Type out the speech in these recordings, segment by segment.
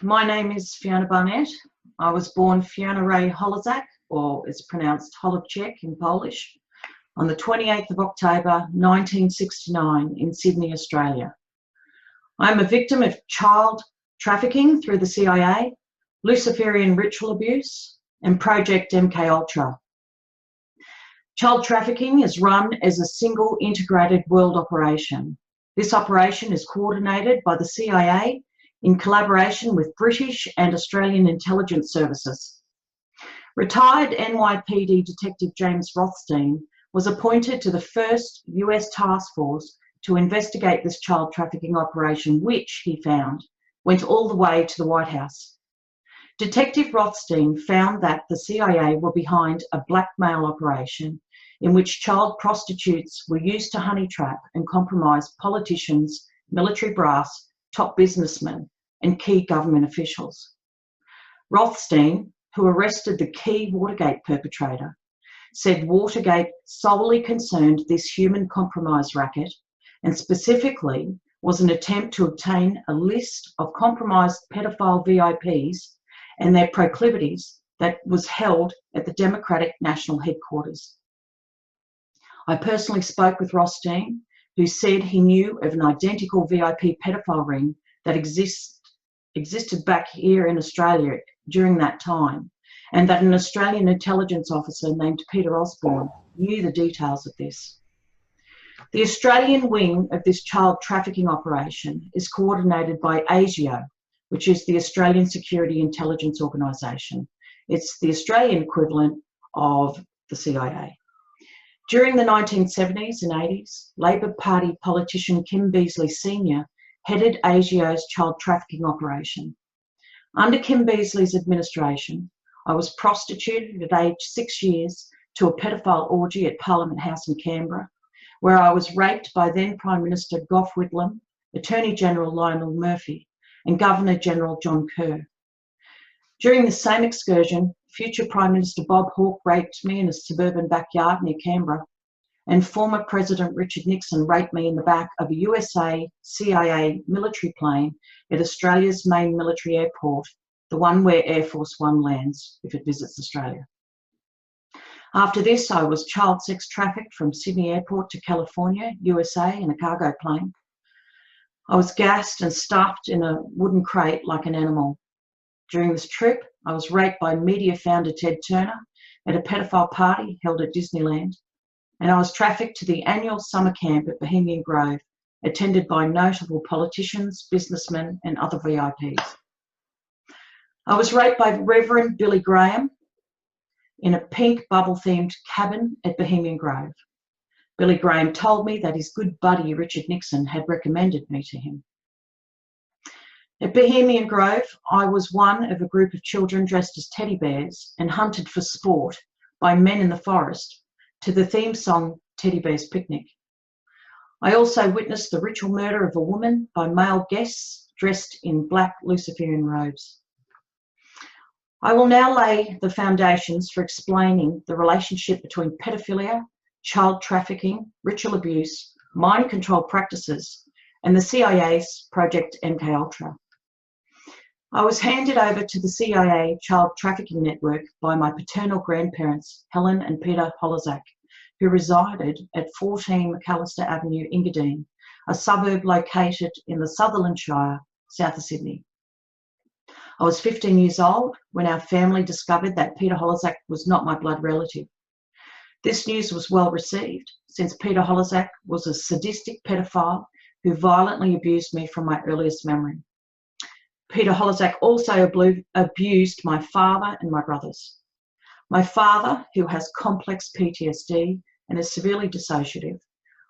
My name is Fiona Barnett. I was born Fiona Ray Holozak, or it's pronounced Holubchek in Polish, on the 28th of October 1969 in Sydney, Australia. I'm a victim of child trafficking through the CIA, Luciferian ritual abuse, and Project MKUltra. Child trafficking is run as a single integrated world operation. This operation is coordinated by the CIA in collaboration with British and Australian intelligence services. Retired NYPD Detective James Rothstein was appointed to the first US task force to investigate this child trafficking operation, which, he found, went all the way to the White House. Detective Rothstein found that the CIA were behind a blackmail operation in which child prostitutes were used to honey trap and compromise politicians, military brass, top businessmen, and key government officials. Rothstein, who arrested the key Watergate perpetrator, said Watergate solely concerned this human compromise racket and specifically was an attempt to obtain a list of compromised pedophile VIPs and their proclivities that was held at the Democratic National Headquarters. I personally spoke with Rothstein, who said he knew of an identical VIP pedophile ring that existed back here in Australia during that time, and that an Australian intelligence officer named Peter Osborne knew the details of this. The Australian wing of this child trafficking operation is coordinated by ASIO, which is the Australian Security Intelligence Organisation. It's the Australian equivalent of the CIA. During the 1970s and 80s, Labor Party politician Kim Beazley Sr. headed ASIO's child trafficking operation. Under Kim Beazley's administration, I was prostituted at age 6 years to a pedophile orgy at Parliament House in Canberra, where I was raped by then Prime Minister Gough Whitlam, Attorney General Lionel Murphy, and Governor General John Kerr. During the same excursion, future Prime Minister Bob Hawke raped me in a suburban backyard near Canberra, and former President Richard Nixon raped me in the back of a USA CIA military plane at Australia's main military airport, the one where Air Force One lands if it visits Australia. After this, I was child sex trafficked from Sydney Airport to California, USA, in a cargo plane. I was gassed and stuffed in a wooden crate like an animal. During this trip, I was raped by media founder Ted Turner at a pedophile party held at Disneyland, and I was trafficked to the annual summer camp at Bohemian Grove, attended by notable politicians, businessmen, and other VIPs. I was raped by Reverend Billy Graham in a pink bubble-themed cabin at Bohemian Grove. Billy Graham told me that his good buddy Richard Nixon had recommended me to him. At Bohemian Grove, I was one of a group of children dressed as teddy bears and hunted for sport by men in the forest to the theme song Teddy Bear's Picnic. I also witnessed the ritual murder of a woman by male guests dressed in black Luciferian robes. I will now lay the foundations for explaining the relationship between pedophilia, child trafficking, ritual abuse, mind control practices, and the CIA's Project MKUltra. I was handed over to the CIA Child Trafficking Network by my paternal grandparents, Helen and Peter Holozak, who resided at 14 McAllister Avenue, Engadine, a suburb located in the Sutherland Shire, south of Sydney. I was 15 years old when our family discovered that Peter Holozak was not my blood relative. This news was well received, since Peter Holozak was a sadistic pedophile who violently abused me from my earliest memory. Peter Holozak also abused my father and my brothers. My father, who has complex PTSD and is severely dissociative,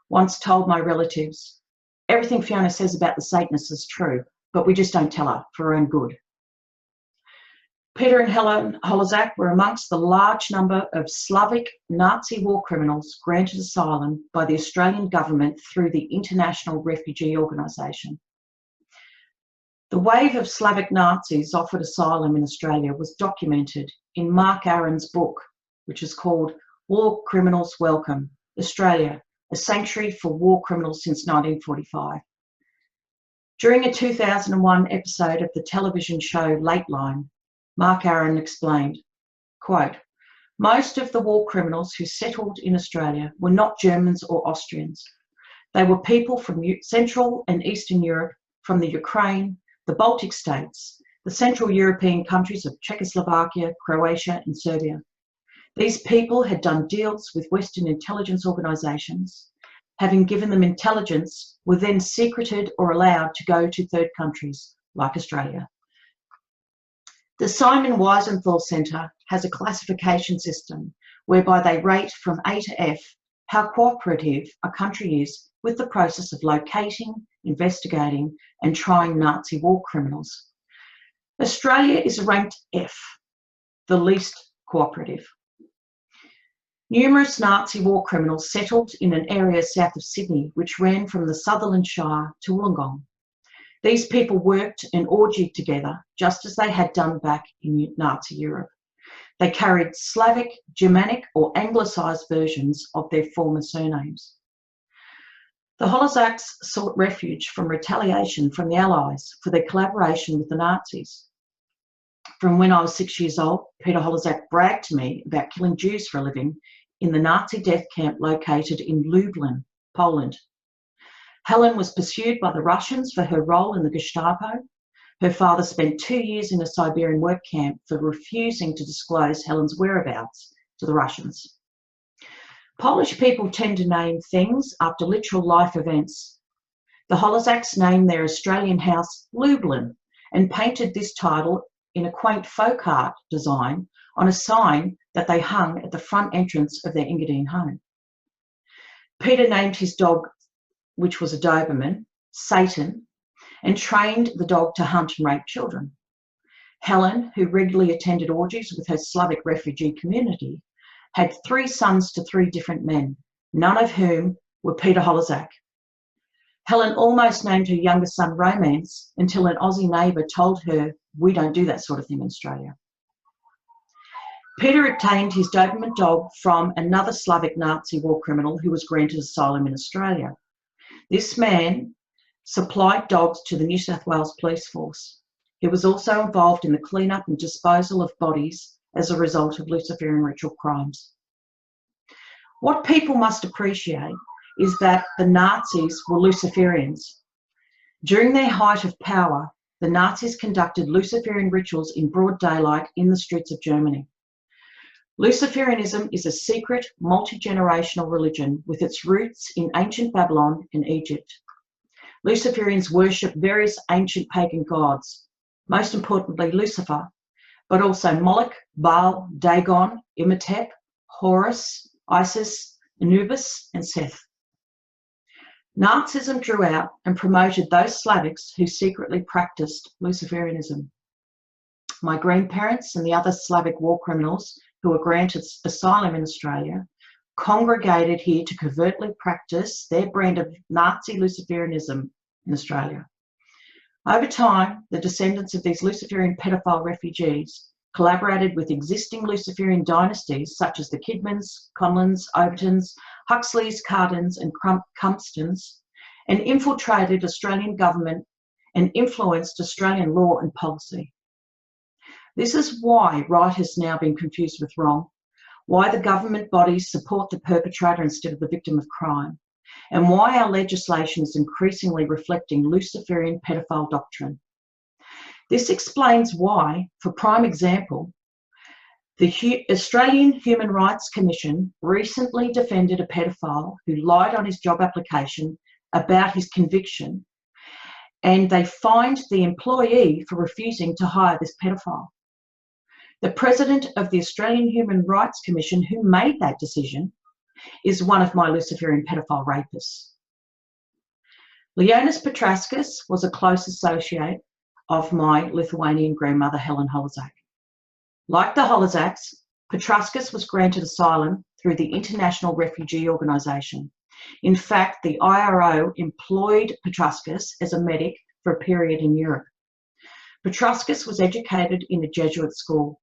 once told my relatives, "Everything Fiona says about the Satanists is true, but we just don't tell her for her own good." Peter and Helen Holozak were amongst the large number of Slavic Nazi war criminals granted asylum by the Australian government through the International Refugee Organisation. The wave of Slavic Nazis offered asylum in Australia was documented in Mark Aaron's book, which is called War Criminals Welcome, Australia, a sanctuary for war criminals since 1945. During a 2001 episode of the television show Lateline, Mark Aaron explained, quote, "Most of the war criminals who settled in Australia were not Germans or Austrians. They were people from Central and Eastern Europe, from the Ukraine, the Baltic states, the Central European countries of Czechoslovakia, Croatia and Serbia. These people had done deals with Western intelligence organisations, having given them intelligence, were then secreted or allowed to go to third countries like Australia." The Simon Wiesenthal Centre has a classification system whereby they rate from A to F how cooperative a country is with the process of locating, investigating and trying Nazi war criminals. Australia is ranked F, the least cooperative. Numerous Nazi war criminals settled in an area south of Sydney which ran from the Sutherland Shire to Wollongong. These people worked and orgied together just as they had done back in Nazi Europe. They carried Slavic, Germanic or Anglicised versions of their former surnames. The Holozaks sought refuge from retaliation from the Allies for their collaboration with the Nazis. From when I was 6 years old, Peter Holozak bragged to me about killing Jews for a living in the Nazi death camp located in Lublin, Poland. Helen was pursued by the Russians for her role in the Gestapo. Her father spent 2 years in a Siberian work camp for refusing to disclose Helen's whereabouts to the Russians. Polish people tend to name things after literal life events. The Holozaks named their Australian house Lublin and painted this title in a quaint folk art design on a sign that they hung at the front entrance of their Engadine home. Peter named his dog, which was a Doberman, Satan, and trained the dog to hunt and rape children. Helen, who regularly attended orgies with her Slavic refugee community, had 3 sons to 3 different men, none of whom were Peter Holozak. Helen almost named her younger son Romance until an Aussie neighbour told her, "We don't do that sort of thing in Australia." Peter obtained his Doberman dog from another Slavic Nazi war criminal who was granted asylum in Australia. This man supplied dogs to the New South Wales Police Force. He was also involved in the clean-up and disposal of bodies as a result of Luciferian ritual crimes. What people must appreciate is that the Nazis were Luciferians. During their height of power, the Nazis conducted Luciferian rituals in broad daylight in the streets of Germany. Luciferianism is a secret, multi-generational religion with its roots in ancient Babylon and Egypt. Luciferians worship various ancient pagan gods, most importantly Lucifer, but also Moloch, Baal, Dagon, Imhotep, Horus, Isis, Anubis, and Seth. Nazism drew out and promoted those Slavics who secretly practiced Luciferianism. My grandparents and the other Slavic war criminals who were granted asylum in Australia congregated here to covertly practice their brand of Nazi Luciferianism in Australia. Over time, the descendants of these Luciferian pedophile refugees collaborated with existing Luciferian dynasties such as the Kidmans, Conlins, Overtons, Huxleys, Cardins and Cumpstons, and infiltrated Australian government and influenced Australian law and policy. This is why right has now been confused with wrong, why the government bodies support the perpetrator instead of the victim of crime, and why our legislation is increasingly reflecting Luciferian pedophile doctrine. This explains why, for prime example, the Australian Human Rights Commission recently defended a pedophile who lied on his job application about his conviction, and they fined the employee for refusing to hire this pedophile. The president of the Australian Human Rights Commission who made that decision is one of my Luciferian pedophile rapists. Leonis Petrauskas was a close associate of my Lithuanian grandmother Helen Holozak. Like the Holozaks, Petrauskas was granted asylum through the International Refugee Organisation. In fact, the IRO employed Petrauskas as a medic for a period in Europe. Petrauskas was educated in a Jesuit school.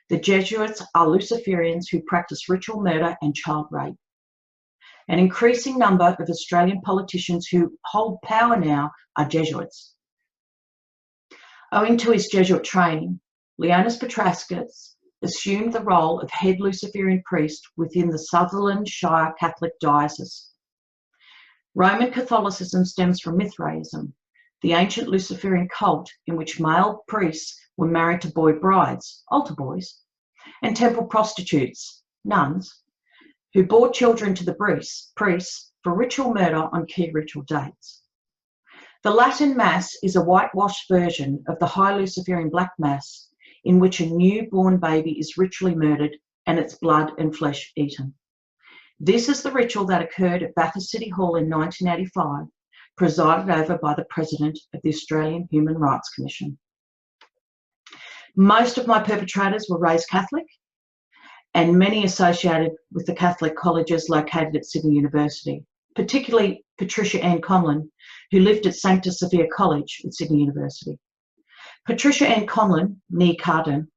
The Jesuits are Luciferians who practice ritual murder and child rape. An increasing number of Australian politicians who hold power now are Jesuits. Owing to his Jesuit training, Leonis Petraskas assumed the role of head Luciferian priest within the Sutherland Shire Catholic Diocese. Roman Catholicism stems from Mithraism, the ancient Luciferian cult in which male priests were married to boy brides, altar boys, and temple prostitutes, nuns, who bore children to the priests for ritual murder on key ritual dates. The Latin Mass is a whitewashed version of the High Luciferian Black Mass, in which a newborn baby is ritually murdered and its blood and flesh eaten. This is the ritual that occurred at Bathurst City Hall in 1985, presided over by the President of the Australian Human Rights Commission. Most of my perpetrators were raised Catholic, and many associated with the Catholic colleges located at Sydney University, particularly Patricia Ann Conlon, who lived at Sancta Sophia College at Sydney University. Patricia Ann Conlon, née Cardin,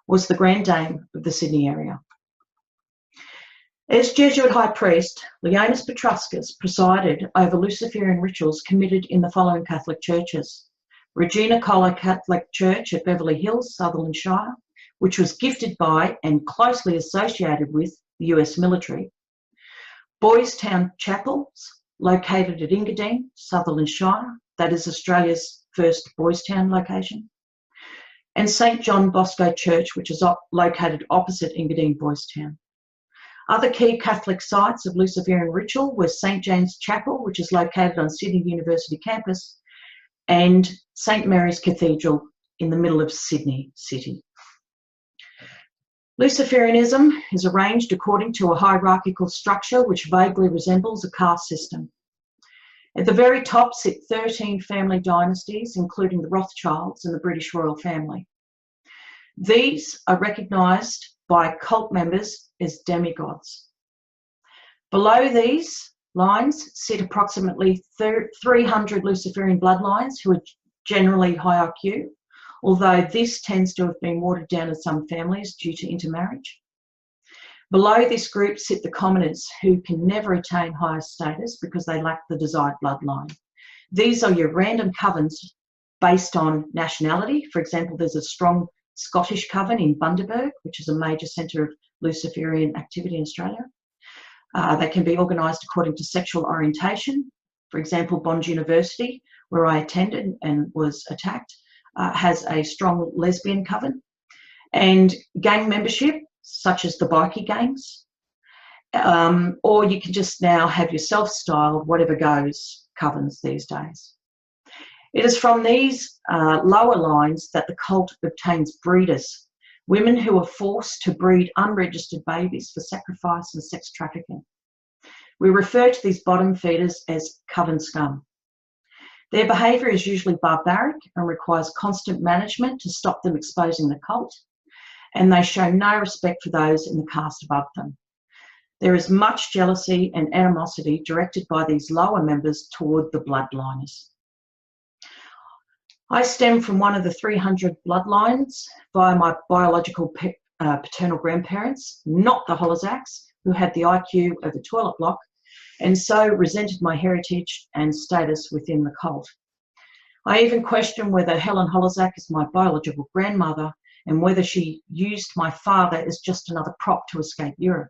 was the Grand Dame of the Sydney area. As Jesuit High Priest, Leonis Petraskas presided over Luciferian rituals committed in the following Catholic churches: Regina Coeli Catholic Church at Beverly Hills, Sutherland Shire, which was gifted by and closely associated with the US military; Boys Town Chapels, located at Engadine, Sutherland Shire, that is Australia's first Boys Town location; and St John Bosco Church, which is located opposite Engadine Boys Town. Other key Catholic sites of Luciferian ritual were St James Chapel, which is located on Sydney University campus, and St Mary's Cathedral in the middle of Sydney City. Luciferianism is arranged according to a hierarchical structure which vaguely resembles a caste system. At the very top sit 13 family dynasties, including the Rothschilds and the British royal family. These are recognised by cult members as demigods. Below these lines sit approximately 300 Luciferian bloodlines who are generally high IQ, although this tends to have been watered down in some families due to intermarriage. Below this group sit the commoners who can never attain higher status because they lack the desired bloodline. These are your random covens based on nationality. For example, there's a strong Scottish coven in Bundaberg, which is a major centre of Luciferian activity in Australia. They can be organised according to sexual orientation. For example, Bond University, where I attended and was attacked, has a strong lesbian coven. And gang membership, such as the bikie gangs, or you can just now have your self-styled whatever goes covens these days. It is from these lower lines that the cult obtains breeders, women who are forced to breed unregistered babies for sacrifice and sex trafficking. We refer to these bottom feeders as coven scum. Their behaviour is usually barbaric and requires constant management to stop them exposing the cult, and they show no respect for those in the caste above them. There is much jealousy and animosity directed by these lower members toward the bloodliners. I stem from one of the 300 bloodlines via my biological paternal grandparents, not the Holozaks, who had the IQ of a toilet block, and so resented my heritage and status within the cult. I even question whether Helen Holozak is my biological grandmother and whether she used my father as just another prop to escape Europe.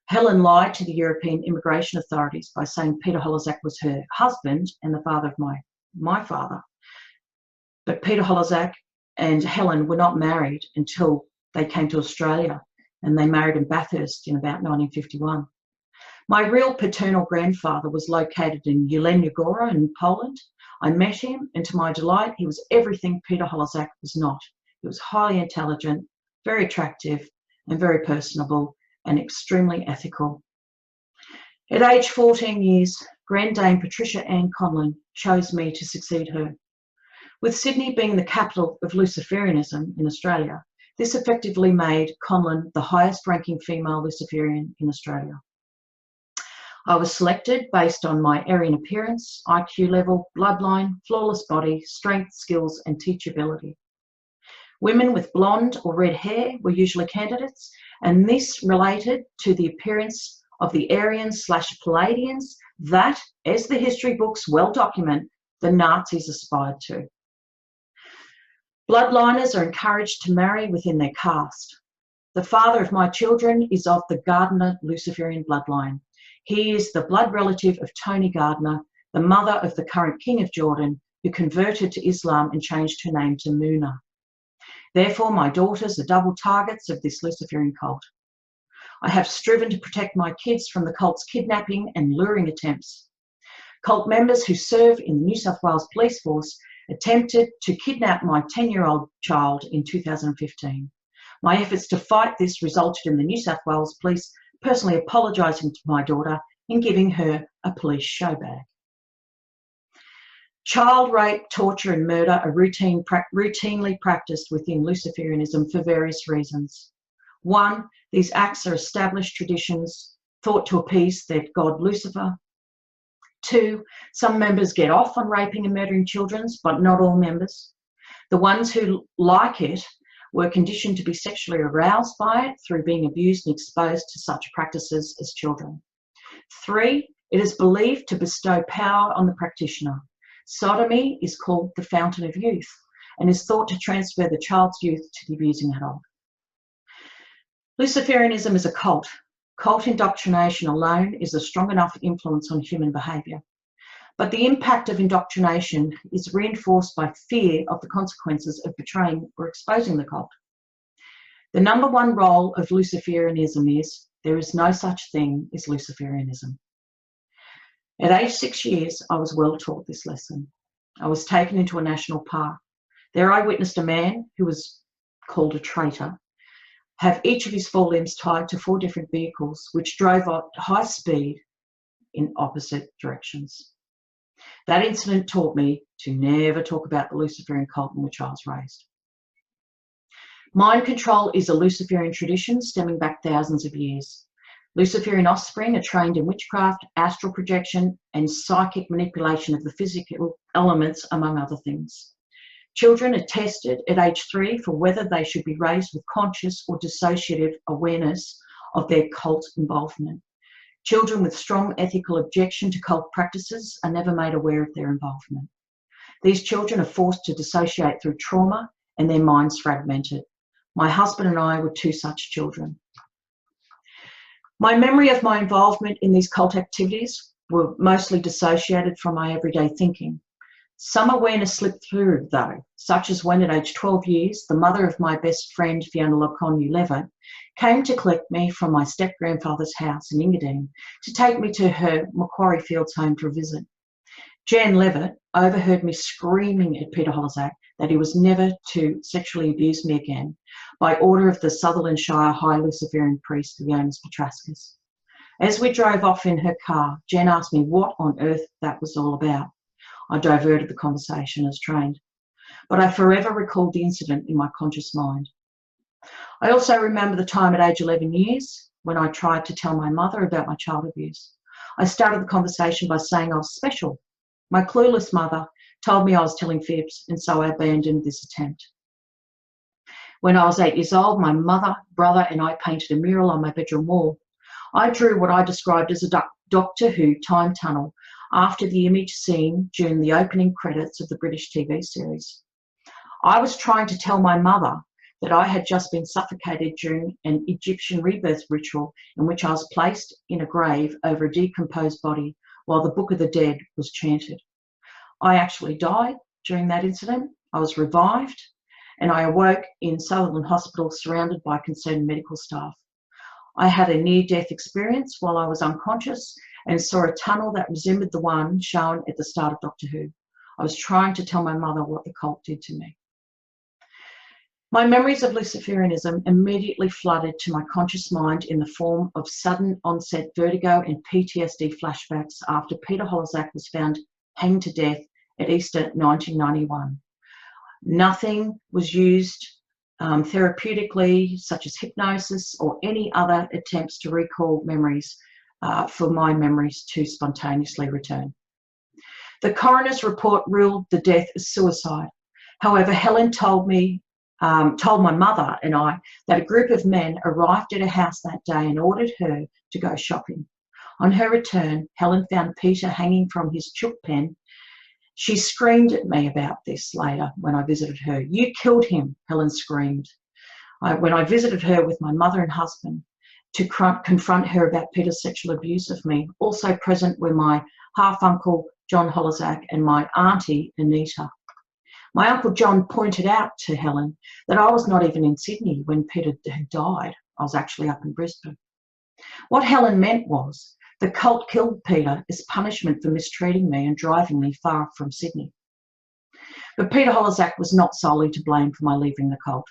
Helen lied to the European immigration authorities by saying Peter Holozak was her husband and the father of my father. But Peter Holozak and Helen were not married until they came to Australia, and they married in Bathurst in about 1951. My real paternal grandfather was located in Jelenia Góra in Poland. I met him, and to my delight, he was everything Peter Holozak was not. He was highly intelligent, very attractive, and very personable, and extremely ethical. At age 14 years, Grand Dame Patricia Ann Conlon chose me to succeed her. With Sydney being the capital of Luciferianism in Australia, this effectively made Conlon the highest ranking female Luciferian in Australia. I was selected based on my Aryan appearance, IQ level, bloodline, flawless body, strength, skills, and teachability. Women with blonde or red hair were usually candidates, and this related to the appearance of the Aryans/Palladians that, as the history books well document, the Nazis aspired to. Bloodliners are encouraged to marry within their caste. The father of my children is of the Gardner Luciferian bloodline. He is the blood relative of Tony Gardner, the mother of the current King of Jordan, who converted to Islam and changed her name to Muna. Therefore, my daughters are double targets of this Luciferian cult. I have striven to protect my kids from the cult's kidnapping and luring attempts. Cult members who serve in the New South Wales Police Force attempted to kidnap my 10-year-old child in 2015. My efforts to fight this resulted in the New South Wales Police personally apologising to my daughter and giving her a police show bag. Child rape, torture and murder are routinely practiced within Luciferianism for various reasons. 1, these acts are established traditions thought to appease their god Lucifer. 2, some members get off on raping and murdering children, but not all members. The ones who like it were conditioned to be sexually aroused by it through being abused and exposed to such practices as children. 3, it is believed to bestow power on the practitioner. Sodomy is called the fountain of youth and is thought to transfer the child's youth to the abusing adult. Luciferianism is a cult. Cult indoctrination alone is a strong enough influence on human behaviour. But the impact of indoctrination is reinforced by fear of the consequences of betraying or exposing the cult. The number one role of Luciferianism is there is no such thing as Luciferianism. At age 6 years, I was well taught this lesson. I was taken into a national park. There I witnessed a man who was called a traitor have each of his 4 limbs tied to 4 different vehicles which drove at high speed in opposite directions. That incident taught me to never talk about the Luciferian cult in which I was raised. Mind control is a Luciferian tradition stemming back thousands of years. Luciferian offspring are trained in witchcraft, astral projection, and psychic manipulation of the physical elements, among other things. Children are tested at age 3 for whether they should be raised with conscious or dissociative awareness of their cult involvement. Children with strong ethical objection to cult practices are never made aware of their involvement. These children are forced to dissociate through trauma and their minds fragmented. My husband and I were 2 such children. My memory of my involvement in these cult activities were mostly dissociated from my everyday thinking. Some awareness slipped through, though, such as when at age 12 years, the mother of my best friend, Fiona Barnett, came to collect me from my step-grandfather's house in Engadine to take me to her Macquarie Fields home for a visit. Jan Levitt overheard me screaming at Peter Holozak that he was never to sexually abuse me again by order of the Sutherland Shire High Luciferian priest Leonis Petrascus. As we drove off in her car, Jan asked me what on earth that was all about. I diverted the conversation as trained, but I forever recalled the incident in my conscious mind. I also remember the time at age 11 years when I tried to tell my mother about my child abuse. I started the conversation by saying I was special. My clueless mother told me I was telling fibs, and so I abandoned this attempt. When I was 8 years old, my mother, brother, and I painted a mural on my bedroom wall. I drew what I described as a Doctor Who time tunnel after the image seen during the opening credits of the British TV series. I was trying to tell my mother that I had just been suffocated during an Egyptian rebirth ritual in which I was placed in a grave over a decomposed body while the Book of the Dead was chanted. I actually died during that incident. I was revived and I awoke in Sutherland Hospital surrounded by concerned medical staff. I had a near-death experience while I was unconscious and saw a tunnel that resembled the one shown at the start of Doctor Who. I was trying to tell my mother what the cult did to me. My memories of Luciferianism immediately flooded to my conscious mind in the form of sudden onset vertigo and PTSD flashbacks after Peter Holozak was found hanged to death at Easter 1991. Nothing was used therapeutically, such as hypnosis or any other attempts to recall memories for my memories to spontaneously return. The coroner's report ruled the death as suicide. However, Helen told my mother and I that a group of men arrived at her house that day and ordered her to go shopping. On her return, Helen found Peter hanging from his chook pen. She screamed at me about this later when I visited her. "You killed him," Helen screamed. When I visited her with my mother and husband to confront her about Peter's sexual abuse of me, also present were my half-uncle John Holozak and my auntie Anita. My uncle John pointed out to Helen that I was not even in Sydney when Peter had died. I was actually up in Brisbane. What Helen meant was the cult killed Peter as punishment for mistreating me and driving me far from Sydney. But Peter Holozak was not solely to blame for my leaving the cult.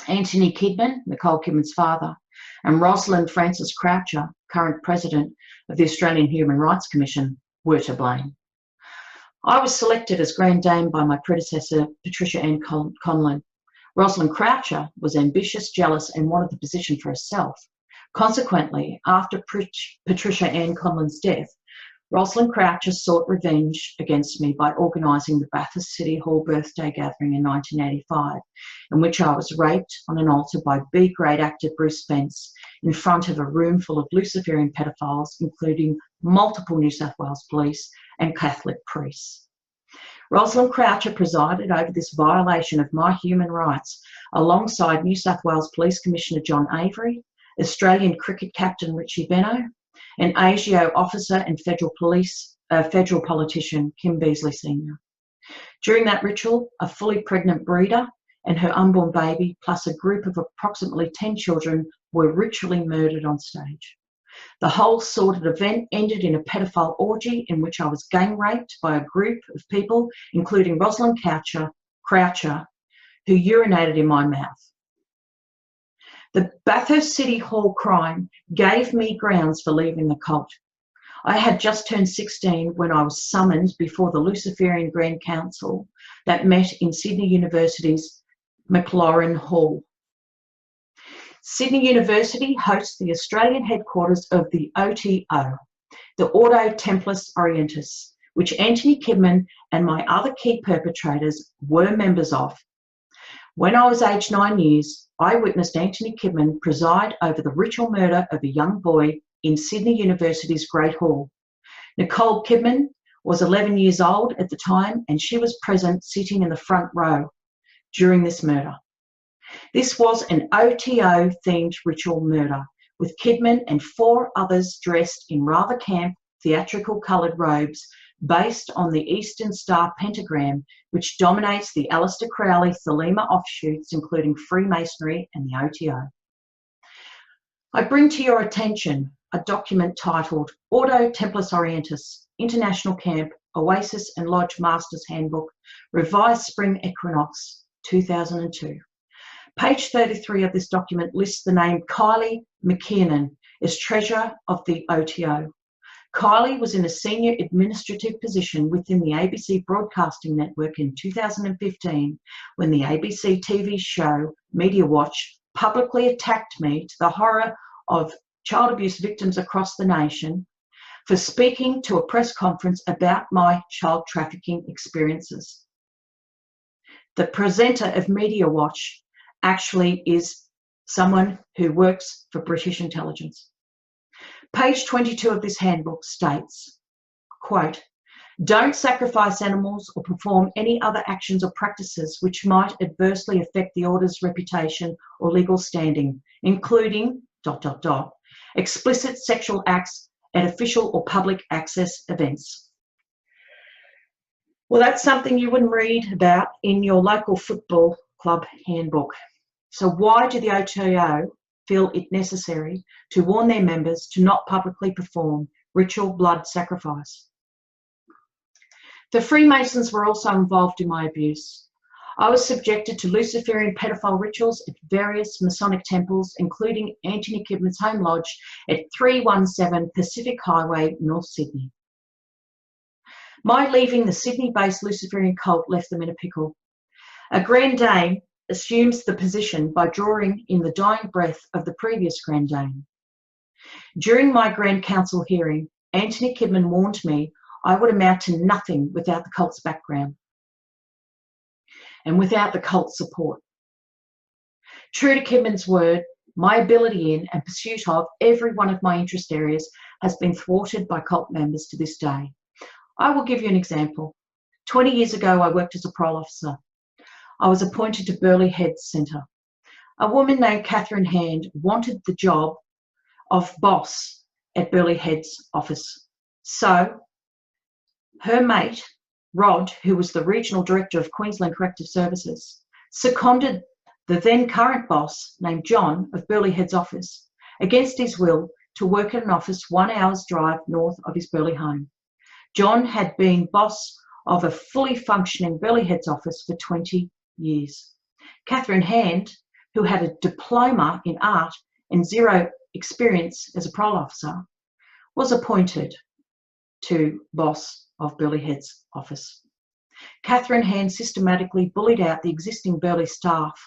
Anthony Kidman, Nicole Kidman's father, and Rosalind Frances Croucher, current president of the Australian Human Rights Commission, were to blame. I was selected as Grand Dame by my predecessor, Patricia Ann Conlon. Rosalind Croucher was ambitious, jealous, and wanted the position for herself. Consequently, after Patricia Ann Conlon's death, Rosalind Croucher sought revenge against me by organising the Bathurst City Hall birthday gathering in 1985, in which I was raped on an altar by B-grade actor Bruce Spence in front of a room full of Luciferian pedophiles, including multiple New South Wales police and Catholic priests. Rosalind Croucher presided over this violation of my human rights alongside New South Wales Police Commissioner John Avery, Australian cricket captain Richie Beno, and ASIO officer and federal politician Kim Beazley Sr. During that ritual, a fully pregnant breeder and her unborn baby, plus a group of approximately 10 children, were ritually murdered on stage. The whole sordid event ended in a pedophile orgy in which I was gang raped by a group of people, including Rosalind Croucher, who urinated in my mouth. The Bathurst City Hall crime gave me grounds for leaving the cult. I had just turned 16 when I was summoned before the Luciferian Grand Council that met in Sydney University's McLaurin Hall. Sydney University hosts the Australian headquarters of the OTO, the Ordo Templis Orientis, which Anthony Kidman and my other key perpetrators were members of. When I was aged 9 years, I witnessed Anthony Kidman preside over the ritual murder of a young boy in Sydney University's Great Hall. Nicole Kidman was 11 years old at the time, and she was present sitting in the front row during this murder. This was an OTO-themed ritual murder, with Kidman and 4 others dressed in rather camp, theatrical coloured robes based on the Eastern Star pentagram, which dominates the Aleister Crowley Thelema offshoots, including Freemasonry and the OTO. I bring to your attention a document titled Ordo Templis Orientis, International Camp, Oasis and Lodge Masters Handbook, Revised Spring Equinox, 2002. Page 33 of this document lists the name Kylie McKiernan as treasurer of the OTO. Kylie was in a senior administrative position within the ABC Broadcasting Network in 2015 when the ABC TV show Media Watch publicly attacked me to the horror of child abuse victims across the nation for speaking to a press conference about my child trafficking experiences. The presenter of Media Watch actually is someone who works for British intelligence. Page 22 of this handbook states, quote, "Don't sacrifice animals or perform any other actions or practices which might adversely affect the order's reputation or legal standing, including ... explicit sexual acts at official or public access events." Well, that's something you wouldn't read about in your local football club handbook. So why do the OTO feel it necessary to warn their members to not publicly perform ritual blood sacrifice? The Freemasons were also involved in my abuse. I was subjected to Luciferian pedophile rituals at various Masonic temples, including Anthony Kidman's home lodge at 317 Pacific Highway, North Sydney. My leaving the Sydney-based Luciferian cult left them in a pickle. A Grand Dame assumes the position by drawing in the dying breath of the previous Grand Dame. During my Grand Council hearing, Anthony Kidman warned me I would amount to nothing without the cult's background and without the cult's support. True to Kidman's word, my ability in and pursuit of every one of my interest areas has been thwarted by cult members to this day. I will give you an example. 20 years ago, I worked as a parole officer. I was appointed to Burleigh Heads Centre. A woman named Catherine Hand wanted the job of boss at Burleigh Heads office. So her mate, Rod, who was the regional director of Queensland Corrective Services, seconded the then current boss named John of Burleigh Heads office against his will to work at an office 1 hour's drive north of his Burleigh home. John had been boss of a fully functioning Burleigh Heads office for 20 years. Catherine Hand, who had a diploma in art and zero experience as a parole officer, was appointed to boss of Burleigh Heads office. Catherine Hand systematically bullied out the existing Burleigh staff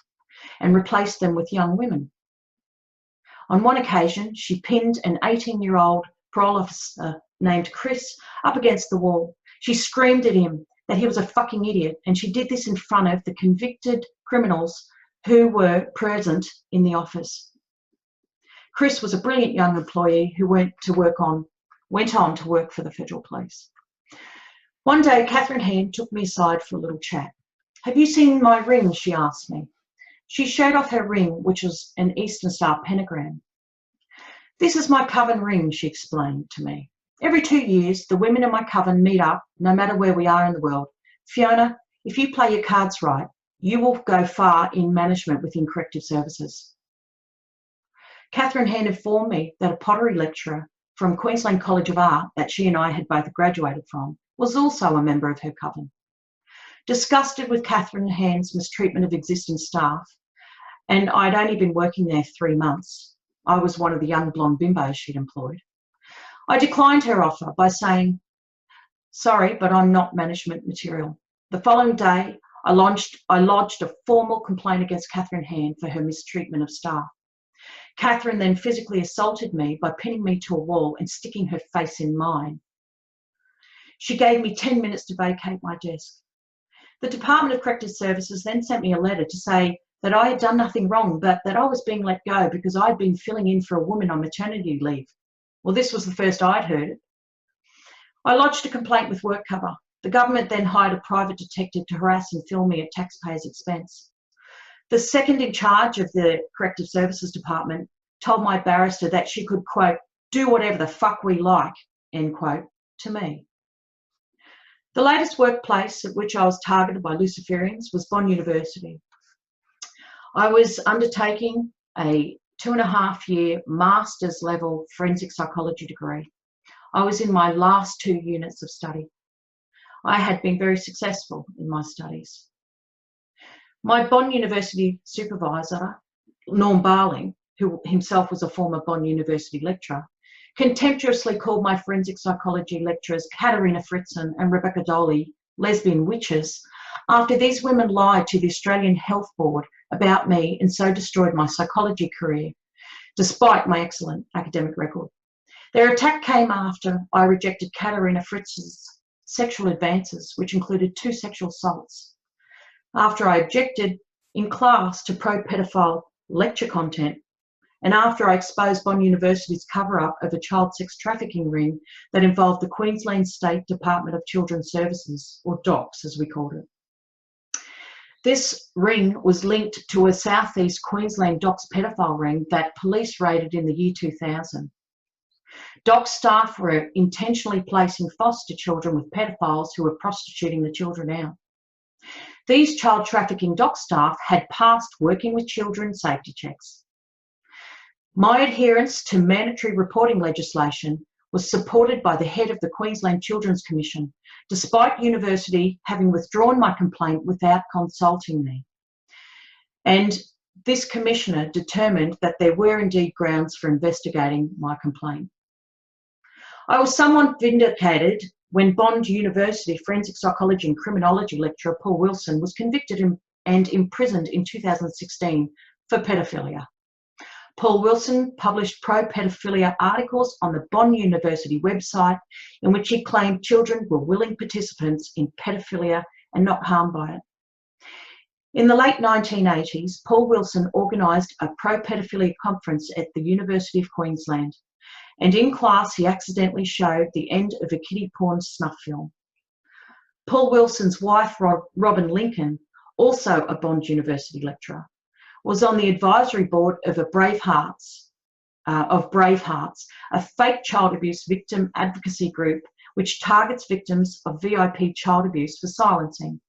and replaced them with young women. On one occasion, she pinned an 18-year-old parole officer named Chris up against the wall. She screamed at him that he was a fucking idiot, and she did this in front of the convicted criminals who were present in the office. Chris was a brilliant young employee who went on to work for the Federal Police. One day, Catherine Hand took me aside for a little chat. "Have you seen my ring?" she asked me. She showed off her ring, which was an Eastern Star pentagram. "This is my coven ring," she explained to me. "Every 2 years, the women in my coven meet up, no matter where we are in the world. Fiona, if you play your cards right, you will go far in management within corrective services." Catherine Hand informed me that a pottery lecturer from Queensland College of Art that she and I had both graduated from was also a member of her coven. Disgusted with Catherine Hand's mistreatment of existing staff, and I'd only been working there 3 months, I was one of the young blonde bimbos she'd employed, I declined her offer by saying, "Sorry, but I'm not management material." The following day, I lodged a formal complaint against Catherine Hand for her mistreatment of staff. Catherine then physically assaulted me by pinning me to a wall and sticking her face in mine. She gave me 10 minutes to vacate my desk. The Department of Corrective Services then sent me a letter to say that I had done nothing wrong, but that I was being let go because I'd been filling in for a woman on maternity leave. Well, this was the first I'd heard it. I lodged a complaint with WorkCover. The government then hired a private detective to harass and film me at taxpayers' expense. The second in charge of the Corrective Services Department told my barrister that she could, quote, "do whatever the fuck we like," end quote, to me. The latest workplace at which I was targeted by Luciferians was Bond University. I was undertaking a 2.5-year master's level forensic psychology degree. I was in my last 2 units of study. I had been very successful in my studies. My Bond University supervisor, Norm Barling, who himself was a former Bond University lecturer, contemptuously called my forensic psychology lecturers Katerina Fritzen and Rebecca Doley lesbian witches after these women lied to the Australian Health Board about me and so destroyed my psychology career, despite my excellent academic record. Their attack came after I rejected Katerina Fritzen's sexual advances, which included 2 sexual assaults. After I objected in class to pro-pedophile lecture content, and after I exposed Bond University's cover-up of a child sex trafficking ring that involved the Queensland State Department of Children's Services, or DOCS as we called it. This ring was linked to a southeast Queensland DOCS pedophile ring that police raided in the year 2000. DOCS staff were intentionally placing foster children with pedophiles who were prostituting the children out. These child trafficking DOCS staff had passed working with children safety checks. My adherence to mandatory reporting legislation was supported by the head of the Queensland Children's Commission, despite university having withdrawn my complaint without consulting me. And this commissioner determined that there were indeed grounds for investigating my complaint. I was somewhat vindicated when Bond University forensic psychology and criminology lecturer Paul Wilson was convicted and imprisoned in 2016 for pedophilia. Paul Wilson published pro-pedophilia articles on the Bond University website in which he claimed children were willing participants in pedophilia and not harmed by it. In the late 1980s, Paul Wilson organised a pro-pedophilia conference at the University of Queensland, and in class he accidentally showed the end of a kiddie porn snuff film. Paul Wilson's wife, Robin Lincoln, also a Bond University lecturer, was on the advisory board of Bravehearts, a fake child abuse victim advocacy group which targets victims of VIP child abuse for silencing.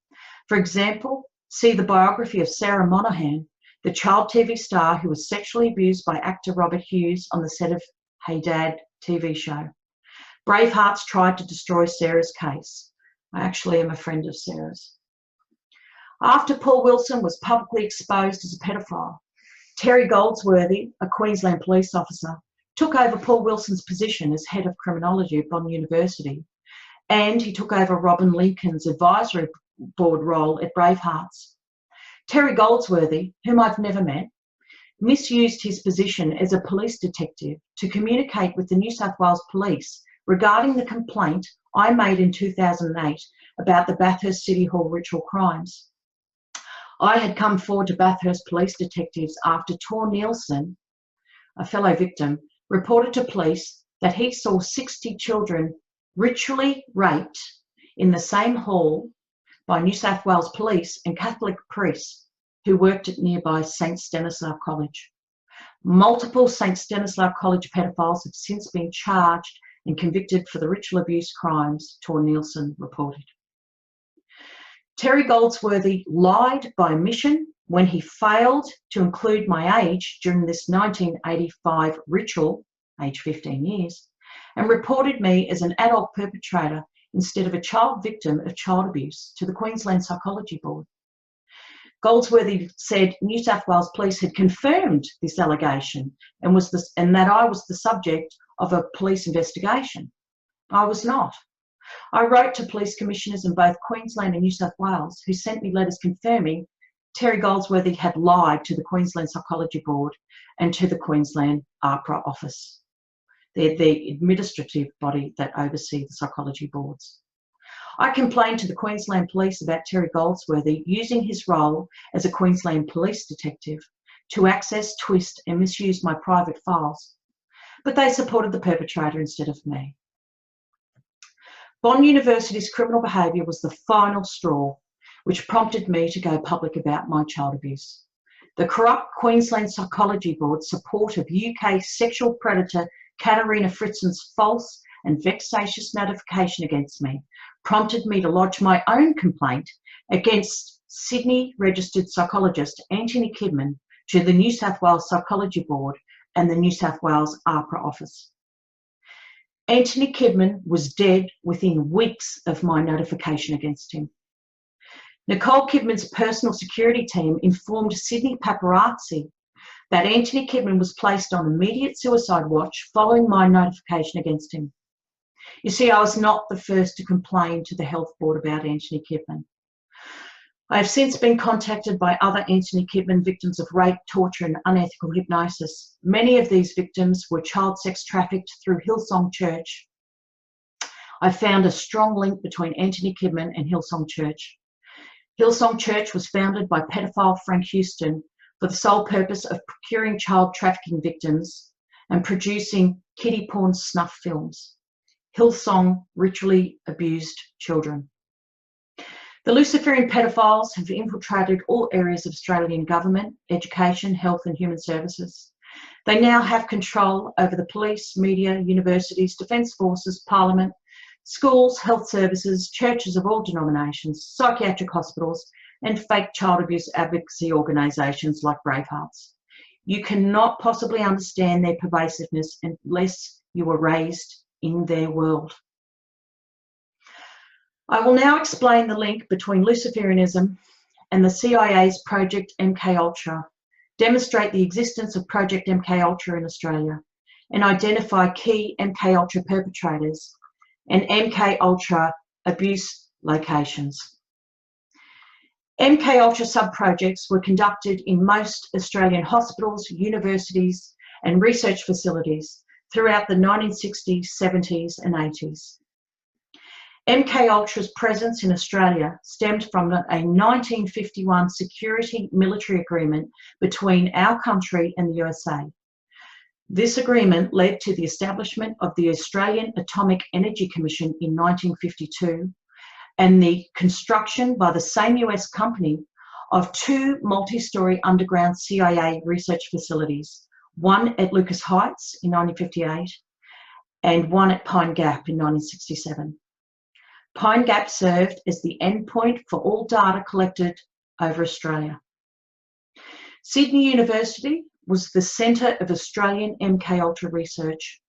For example, see the biography of Sarah Monahan, the child TV star who was sexually abused by actor Robert Hughes on the set of Hey Dad TV show. Bravehearts tried to destroy Sarah's case. I actually am a friend of Sarah's. After Paul Wilson was publicly exposed as a pedophile, Terry Goldsworthy, a Queensland police officer, took over Paul Wilson's position as head of criminology at Bond University, and he took over Robin Lincoln's advisory board role at Bravehearts. Terry Goldsworthy, whom I've never met, misused his position as a police detective to communicate with the New South Wales Police regarding the complaint I made in 2008 about the Bathurst City Hall ritual crimes. I had come forward to Bathurst police detectives after Tor Nielsen, a fellow victim, reported to police that he saw 60 children ritually raped in the same hall by New South Wales police and Catholic priests who worked at nearby St Stanislav College. Multiple St Stanislav College pedophiles have since been charged and convicted for the ritual abuse crimes, Tor Nielsen reported. Terry Goldsworthy lied by omission when he failed to include my age during this 1985 ritual, age 15 years, and reported me as an adult perpetrator instead of a child victim of child abuse to the Queensland Psychology Board. Goldsworthy said New South Wales Police had confirmed this allegation and that I was the subject of a police investigation. I was not. I wrote to police commissioners in both Queensland and New South Wales who sent me letters confirming Terry Goldsworthy had lied to the Queensland Psychology Board and to the Queensland APRA office. They're the administrative body that oversee the psychology boards. I complained to the Queensland Police about Terry Goldsworthy using his role as a Queensland police detective to access, twist and misuse my private files, but they supported the perpetrator instead of me. Bond University's criminal behaviour was the final straw which prompted me to go public about my child abuse. The corrupt Queensland Psychology Board support of UK sexual predator Katarina Fritzen's false and vexatious notification against me prompted me to lodge my own complaint against Sydney-registered psychologist Anthony Kidman to the New South Wales Psychology Board and the New South Wales APRA office. Anthony Kidman was dead within weeks of my notification against him. Nicole Kidman's personal security team informed Sydney paparazzi that Anthony Kidman was placed on immediate suicide watch following my notification against him. You see, I was not the first to complain to the health board about Anthony Kidman. I have since been contacted by other Anthony Kidman victims of rape, torture and unethical hypnosis. Many of these victims were child sex trafficked through Hillsong Church. I found a strong link between Anthony Kidman and Hillsong Church. Hillsong Church was founded by pedophile Frank Houston for the sole purpose of procuring child trafficking victims and producing kiddie porn snuff films. Hillsong ritually abused children. The Luciferian pedophiles have infiltrated all areas of Australian government, education, health and human services. They now have control over the police, media, universities, defence forces, parliament, schools, health services, churches of all denominations, psychiatric hospitals and fake child abuse advocacy organisations like Bravehearts. You cannot possibly understand their pervasiveness unless you were raised in their world. I will now explain the link between Luciferianism and the CIA's Project MKUltra, demonstrate the existence of Project MKUltra in Australia, and identify key MKUltra perpetrators and MKUltra abuse locations. MKUltra sub-projects were conducted in most Australian hospitals, universities and research facilities throughout the 1960s, 70s and 80s. MKUltra's presence in Australia stemmed from a 1951 security military agreement between our country and the USA. This agreement led to the establishment of the Australian Atomic Energy Commission in 1952 and the construction by the same US company of 2 multi-storey underground CIA research facilities, one at Lucas Heights in 1958 and one at Pine Gap in 1967. Pine Gap served as the endpoint for all data collected over Australia. Sydney University was the centre of Australian MKUltra research.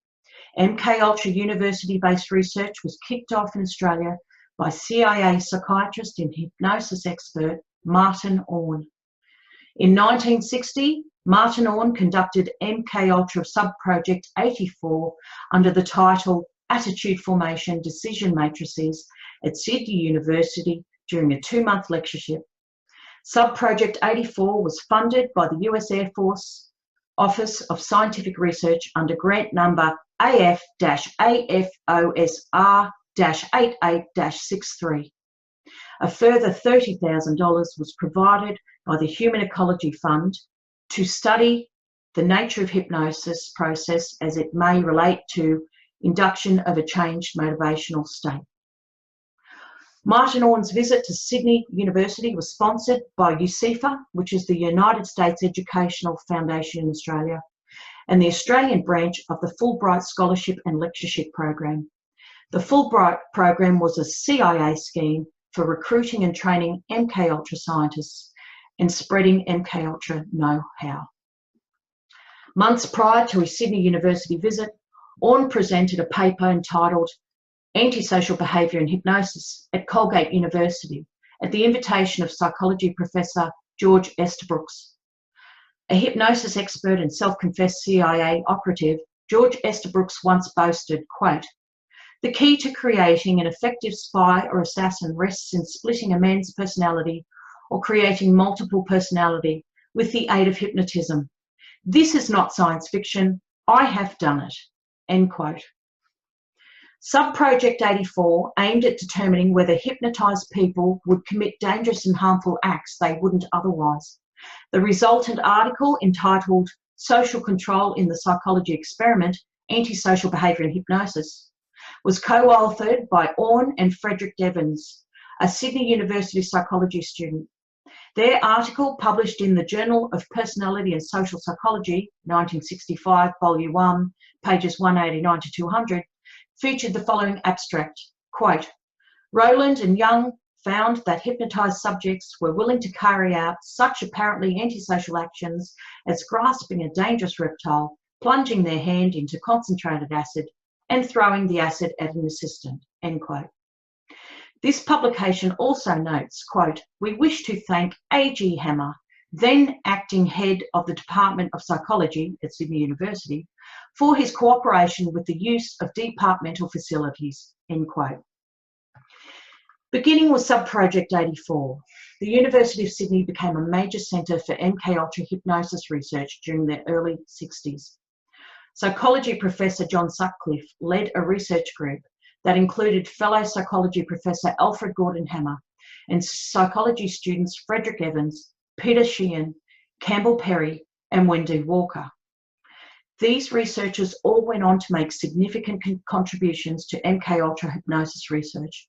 MKUltra university-based research was kicked off in Australia by CIA psychiatrist and hypnosis expert Martin Orne. In 1960, Martin Orne conducted MKUltra Subproject 84 under the title Attitude Formation Decision Matrices at Sydney University during a 2-month lectureship. Subproject 84 was funded by the US Air Force Office of Scientific Research under grant number AF-AFOSR-88-63. A further $30,000 was provided by the Human Ecology Fund to study the nature of hypnosis process as it may relate to induction of a changed motivational state. Martin Orne's visit to Sydney University was sponsored by UCEFA, which is the United States Educational Foundation in Australia, and the Australian branch of the Fulbright Scholarship and Lectureship Program. The Fulbright program was a CIA scheme for recruiting and training MKUltra scientists and spreading MKUltra know-how. Months prior to his Sydney University visit, Orne presented a paper entitled Antisocial Behaviour and Hypnosis at Colgate University at the invitation of psychology professor George Estabrooks. A hypnosis expert and self-confessed CIA operative, George Estabrooks once boasted, quote, "The key to creating an effective spy or assassin rests in splitting a man's personality or creating multiple personality with the aid of hypnotism. This is not science fiction. I have done it," end quote. Subproject 84 aimed at determining whether hypnotised people would commit dangerous and harmful acts they wouldn't otherwise. The resultant article, entitled Social Control in the Psychology Experiment, Antisocial Behaviour and Hypnosis, was co-authored by Orne and Frederick Devons, a Sydney University psychology student. Their article, published in the Journal of Personality and Social Psychology, 1965, Volume 1, pages 189 to 200, featured the following abstract, quote, "Rowland and Young found that hypnotised subjects were willing to carry out such apparently antisocial actions as grasping a dangerous reptile, plunging their hand into concentrated acid, and throwing the acid at an assistant," end quote. This publication also notes, quote, "We wish to thank A.G. Hammer, then acting head of the Department of Psychology at Sydney University, for his cooperation with the use of departmental facilities," end quote. Beginning with Subproject 84, the University of Sydney became a major centre for MKUltra hypnosis research during the early 60s. Psychology professor John Sutcliffe led a research group that included fellow psychology professor Alfred Gordon Hammer and psychology students Frederick Evans, Peter Sheehan, Campbell Perry, and Wendy Walker. These researchers all went on to make significant contributions to MKUltra hypnosis research.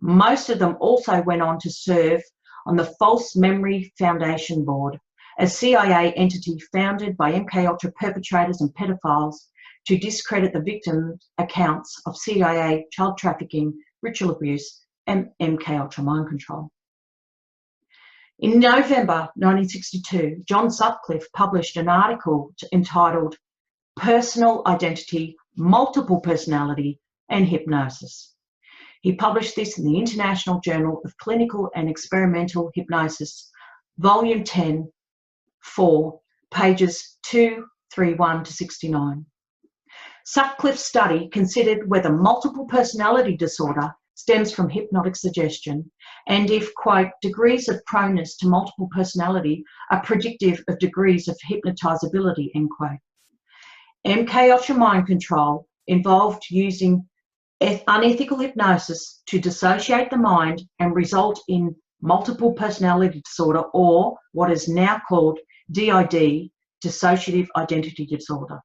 Most of them also went on to serve on the False Memory Foundation Board, a CIA entity founded by MKUltra perpetrators and pedophiles to discredit the victims' accounts of CIA child trafficking, ritual abuse, and MKUltra mind control. In November 1962, John Sutcliffe published an article entitled Personal Identity, Multiple Personality, and Hypnosis. He published this in the International Journal of Clinical and Experimental Hypnosis, Volume 10, 4, pages 231 to 69. Sutcliffe's study considered whether multiple personality disorder stems from hypnotic suggestion and if, quote, degrees of proneness to multiple personality are predictive of degrees of hypnotizability, end quote. MKUltra mind control involved using unethical hypnosis to dissociate the mind and result in multiple personality disorder, or what is now called DID, dissociative identity disorder.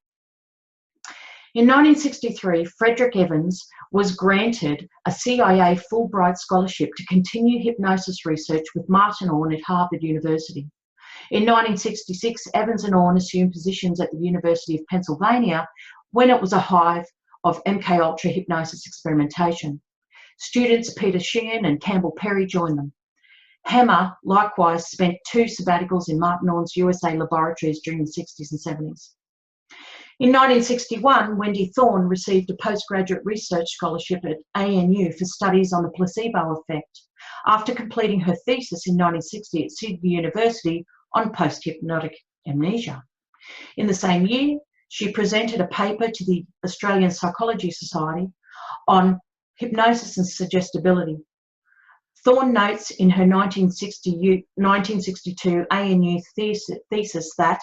In 1963, Frederick Evans was granted a CIA Fulbright scholarship to continue hypnosis research with Martin Orne at Harvard University. In 1966, Evans and Orne assumed positions at the University of Pennsylvania when it was a hive of MKUltra hypnosis experimentation. Students Peter Sheehan and Campbell Perry joined them. Hammer likewise spent 2 sabbaticals in Martin Orne's USA laboratories during the 60s and 70s. In 1961, Wendy Thorne received a postgraduate research scholarship at ANU for studies on the placebo effect after completing her thesis in 1960 at Sydney University on post-hypnotic amnesia. In the same year, she presented a paper to the Australian Psychology Society on hypnosis and suggestibility. Thorne notes in her 1962 ANU thesis that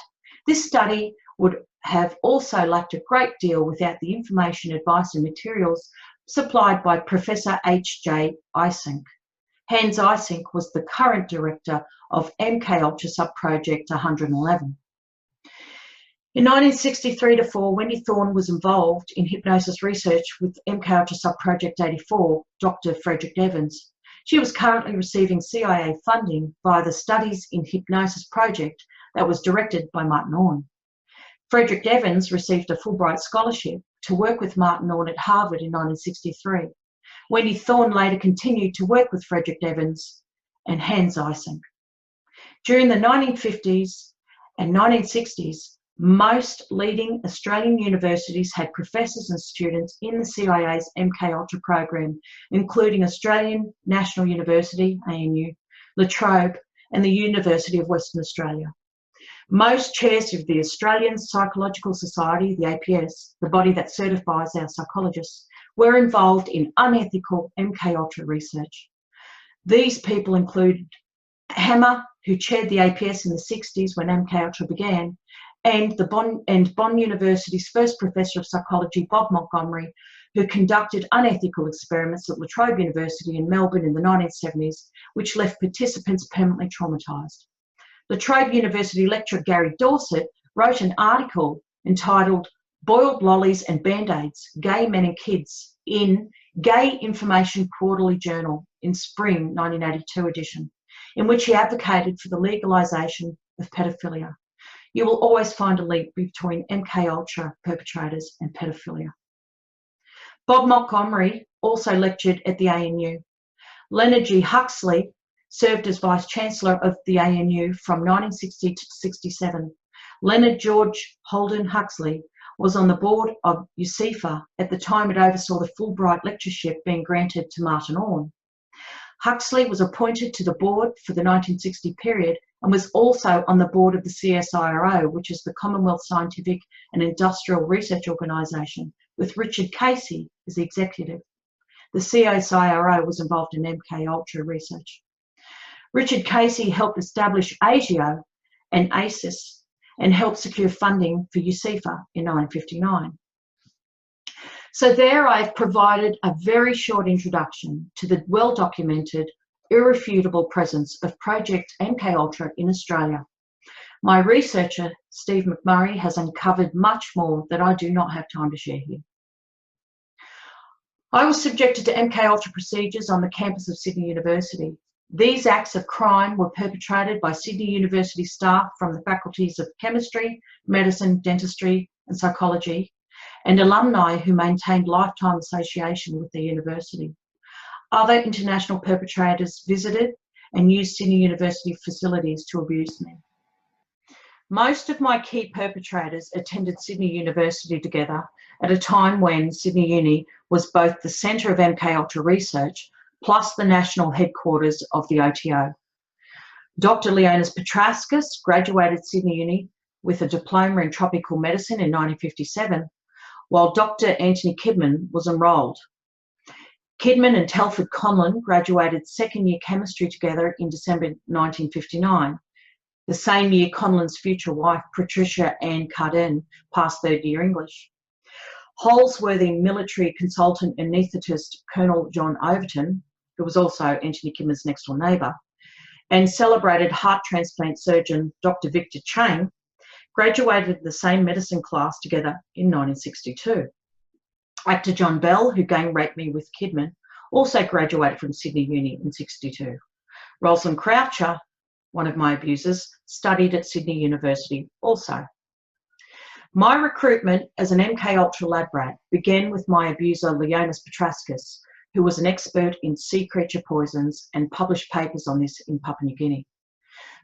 this study would have also lacked a great deal without the information, advice and materials supplied by Professor H.J. Eysenck. Hans Eysenck was the current director of MKUltra Subproject 111. In 1963-4, Wendy Thorne was involved in hypnosis research with MKUltra Subproject 84, Dr. Frederick Evans. She was currently receiving CIA funding via the Studies in Hypnosis project that was directed by Martin Orne. Frederick Evans received a Fulbright scholarship to work with Martin Orne at Harvard in 1963. Wendy Thorne later continued to work with Frederick Evans and Hans Eysenck. During the 1950s and 1960s, most leading Australian universities had professors and students in the CIA's MKUltra program, including Australian National University, ANU, La Trobe, and the University of Western Australia. Most chairs of the Australian Psychological Society, the APS, the body that certifies our psychologists, were involved in unethical MKUltra research. These people included Hammer, who chaired the APS in the 60s when MKUltra began, and Bonn University's first professor of psychology, Bob Montgomery, who conducted unethical experiments at La Trobe University in Melbourne in the 1970s, which left participants permanently traumatised. La Trobe University lecturer Gary Dorset wrote an article entitled Boiled Lollies and Band-Aids, Gay Men and Kids in Gay Information Quarterly Journal in spring 1982 edition, in which he advocated for the legalisation of pedophilia. You will always find a link between MKUltra perpetrators and pedophilia. Bob Montgomery also lectured at the ANU. Leonard G. Huxley served as Vice-Chancellor of the ANU from 1960 to 67. Leonard George Holden Huxley was on the board of UCIFA at the time it oversaw the Fulbright lectureship being granted to Martin Orne. Huxley was appointed to the board for the 1960 period and was also on the board of the CSIRO, which is the Commonwealth Scientific and Industrial Research Organisation, with Richard Casey as the executive. The CSIRO was involved in MKUltra research. Richard Casey helped establish ASIO and ACES and helped secure funding for UCIFA in 1959. So there I've provided a very short introduction to the well-documented, irrefutable presence of Project MKUltra in Australia. My researcher, Steve McMurray, has uncovered much more that I do not have time to share here. I was subjected to MKUltra procedures on the campus of Sydney University. These acts of crime were perpetrated by Sydney University staff from the faculties of chemistry, medicine, dentistry, and psychology, and alumni who maintained lifetime association with the university. Other international perpetrators visited and used Sydney University facilities to abuse me. Most of my key perpetrators attended Sydney University together at a time when Sydney Uni was both the centre of MKUltra research plus the national headquarters of the OTO. Dr. Leonis Petrauskas graduated Sydney Uni with a diploma in tropical medicine in 1957, while Dr. Anthony Kidman was enrolled. Kidman and Telford Conlon graduated second-year chemistry together in December 1959. The same year, Conlon's future wife, Patricia Ann Carden, passed third-year English. Holsworthy military consultant anaesthetist Colonel John Overton, who was also Anthony Kidman's next-door neighbour, and celebrated heart transplant surgeon Dr. Victor Chang graduated the same medicine class together in 1962. Actor John Bell, who gang raped me with Kidman, also graduated from Sydney Uni in '62. Rosalind Croucher, one of my abusers, studied at Sydney University also. My recruitment as an MK Ultra lab rat began with my abuser Leonis Petrauskas, who was an expert in sea creature poisons and published papers on this in Papua New Guinea.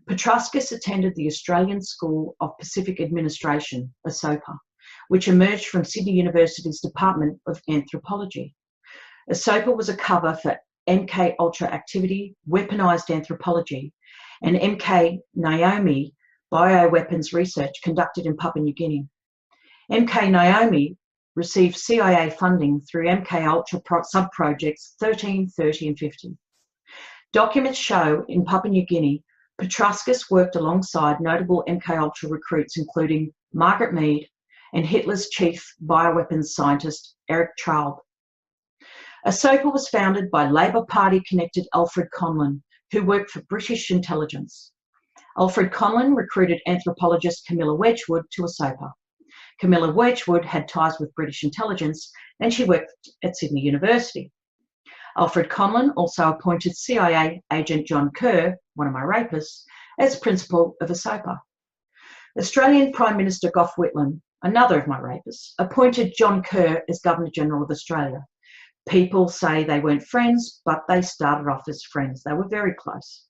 Petrauskas attended the Australian School of Pacific Administration, ASOPA, which emerged from Sydney University's Department of Anthropology. ASOPA was a cover for MK Ultra activity, weaponised anthropology, and MK Naomi bioweapons research conducted in Papua New Guinea. MK Naomi received CIA funding through MK Ultra sub-projects 13, 30 and 50. Documents show in Papua New Guinea, Petrauskas worked alongside notable MK Ultra recruits including Margaret Mead and Hitler's chief bioweapons scientist Erich Traub. ASOPA was founded by Labor Party-connected Alfred Conlon, who worked for British intelligence. Alfred Conlon recruited anthropologist Camilla Wedgwood to ASOPA. Camilla Wedgwood had ties with British intelligence and she worked at Sydney University. Alfred Conlon also appointed CIA agent John Kerr, one of my rapists, as principal of ASOPA. Australian Prime Minister Gough Whitlam, another of my rapists, appointed John Kerr as Governor-General of Australia. People say they weren't friends, but they started off as friends. They were very close.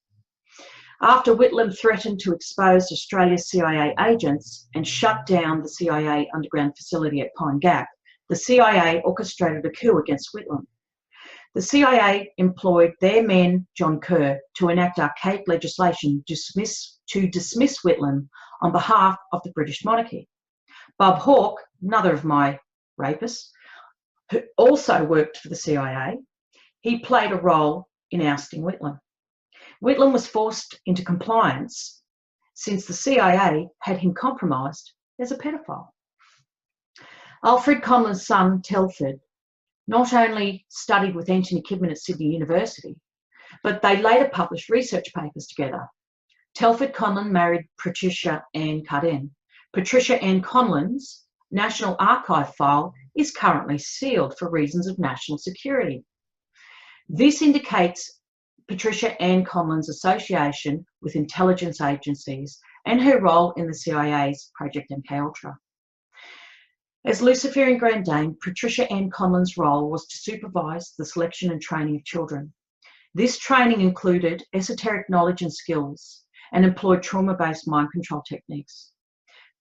After Whitlam threatened to expose Australia's CIA agents and shut down the CIA underground facility at Pine Gap, the CIA orchestrated a coup against Whitlam. The CIA employed their man, John Kerr, to enact archaic legislation to dismiss Whitlam on behalf of the British monarchy. Bob Hawke, another of my rapists, who also worked for the CIA, he played a role in ousting Whitlam. Whitlam was forced into compliance since the CIA had him compromised as a pedophile. Alfred Conlon's son, Telford, not only studied with Anthony Kidman at Sydney University, but they later published research papers together. Telford Conlon married Patricia Ann Carden. Patricia Ann Conlon's National Archive file is currently sealed for reasons of national security. This indicates Patricia Ann Conlon's association with intelligence agencies and her role in the CIA's Project MKUltra. As Luciferian Grand Dame, Patricia Ann Conlon's role was to supervise the selection and training of children. This training included esoteric knowledge and skills and employed trauma-based mind control techniques.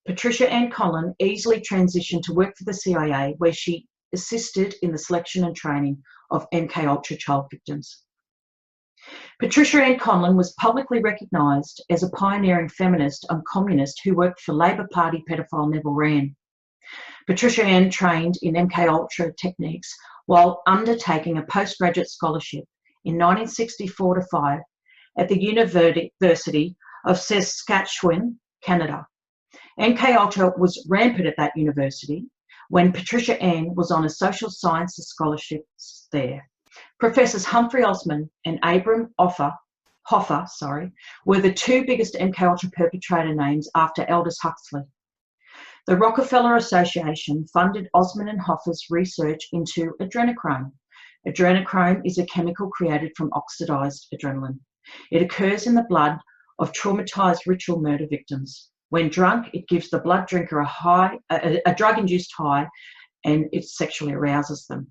Patricia Ann Conlon easily transitioned to work for the CIA, where she assisted in the selection and training of MKUltra child victims. Patricia Ann Conlon was publicly recognised as a pioneering feminist and communist who worked for Labor Party pedophile Neville Wran. Patricia Ann trained in MKUltra techniques while undertaking a postgraduate scholarship in 1964-5 at the University of Saskatchewan, Canada. MKUltra was rampant at that university when Patricia Ann was on a social sciences scholarship there. Professors Humphrey Osmond and Abram Hoffer were the two biggest MKUltra perpetrator names after Aldous Huxley. The Rockefeller Association funded Osmond and Hoffer's research into adrenochrome. Adrenochrome is a chemical created from oxidized adrenaline. It occurs in the blood of traumatized ritual murder victims. When drunk, it gives the blood drinker a drug-induced high, and it sexually arouses them.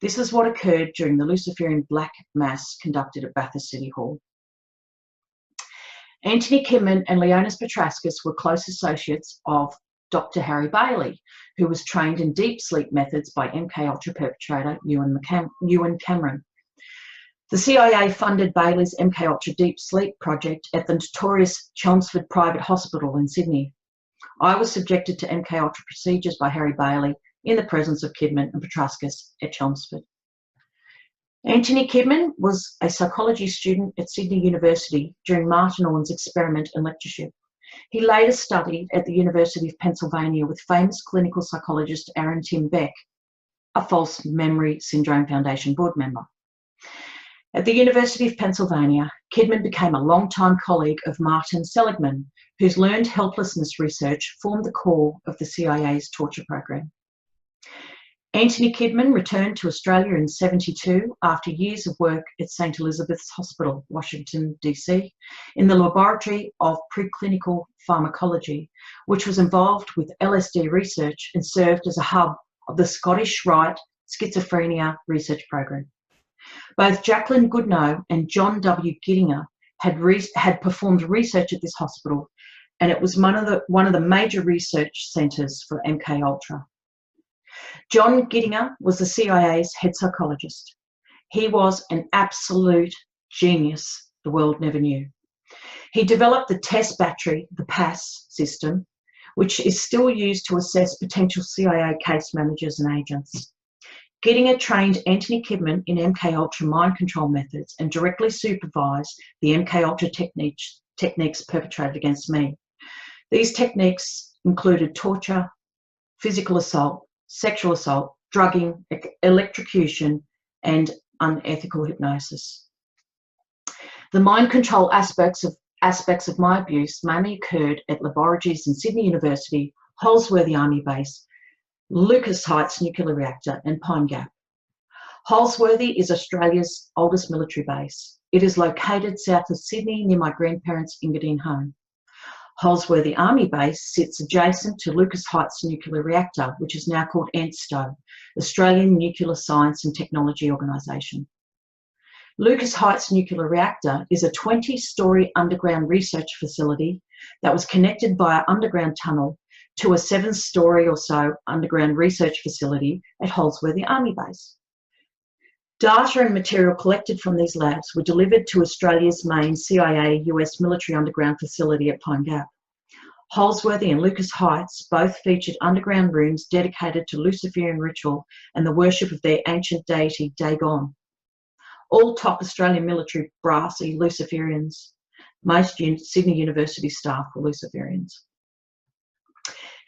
This is what occurred during the Luciferian Black Mass conducted at Bathurst City Hall. Anthony Kidman and Leonis Petrauskas were close associates of Dr. Harry Bailey, who was trained in deep sleep methods by MKUltra perpetrator Ewan Cameron. The CIA funded Bailey's MKUltra deep sleep project at the notorious Chelmsford Private Hospital in Sydney. I was subjected to MKUltra procedures by Harry Bailey in the presence of Kidman and Petrauskas at Chelmsford. Anthony Kidman was a psychology student at Sydney University during Martin Orne's experiment and lectureship. He later studied at the University of Pennsylvania with famous clinical psychologist Aaron Tim Beck, a False Memory Syndrome Foundation board member. At the University of Pennsylvania, Kidman became a longtime colleague of Martin Seligman, whose learned helplessness research formed the core of the CIA's torture program. Anthony Kidman returned to Australia in 1972 after years of work at St. Elizabeth's Hospital, Washington, D.C., in the laboratory of preclinical pharmacology, which was involved with LSD research and served as a hub of the Scottish Rite Schizophrenia Research Program. Both Jacqueline Goodnow and John W. Gittinger had performed research at this hospital, and it was one of the major research centres for MKUltra. John Gittinger was the CIA's head psychologist. He was an absolute genius the world never knew. He developed the test battery, the PASS system, which is still used to assess potential CIA case managers and agents. Gittinger trained Anthony Kidman in MKUltra mind control methods and directly supervised the MKUltra techniques perpetrated against me. These techniques included torture, physical assault, sexual assault, drugging, electrocution, and unethical hypnosis. The mind control aspects of my abuse mainly occurred at laboratories in Sydney University, Holsworthy Army Base, Lucas Heights Nuclear Reactor, and Pine Gap. Holsworthy is Australia's oldest military base. It is located south of Sydney near my grandparents' Engadine home. Holsworthy Army Base sits adjacent to Lucas Heights Nuclear Reactor, which is now called ANSTO, Australian Nuclear Science and Technology Organisation. Lucas Heights Nuclear Reactor is a 20-storey underground research facility that was connected via underground tunnel to a 7-storey or so underground research facility at Holsworthy Army Base. Data and material collected from these labs were delivered to Australia's main CIA US military underground facility at Pine Gap. Holsworthy and Lucas Heights both featured underground rooms dedicated to Luciferian ritual and the worship of their ancient deity Dagon. All top Australian military brassy Luciferians. Most Sydney University staff were Luciferians.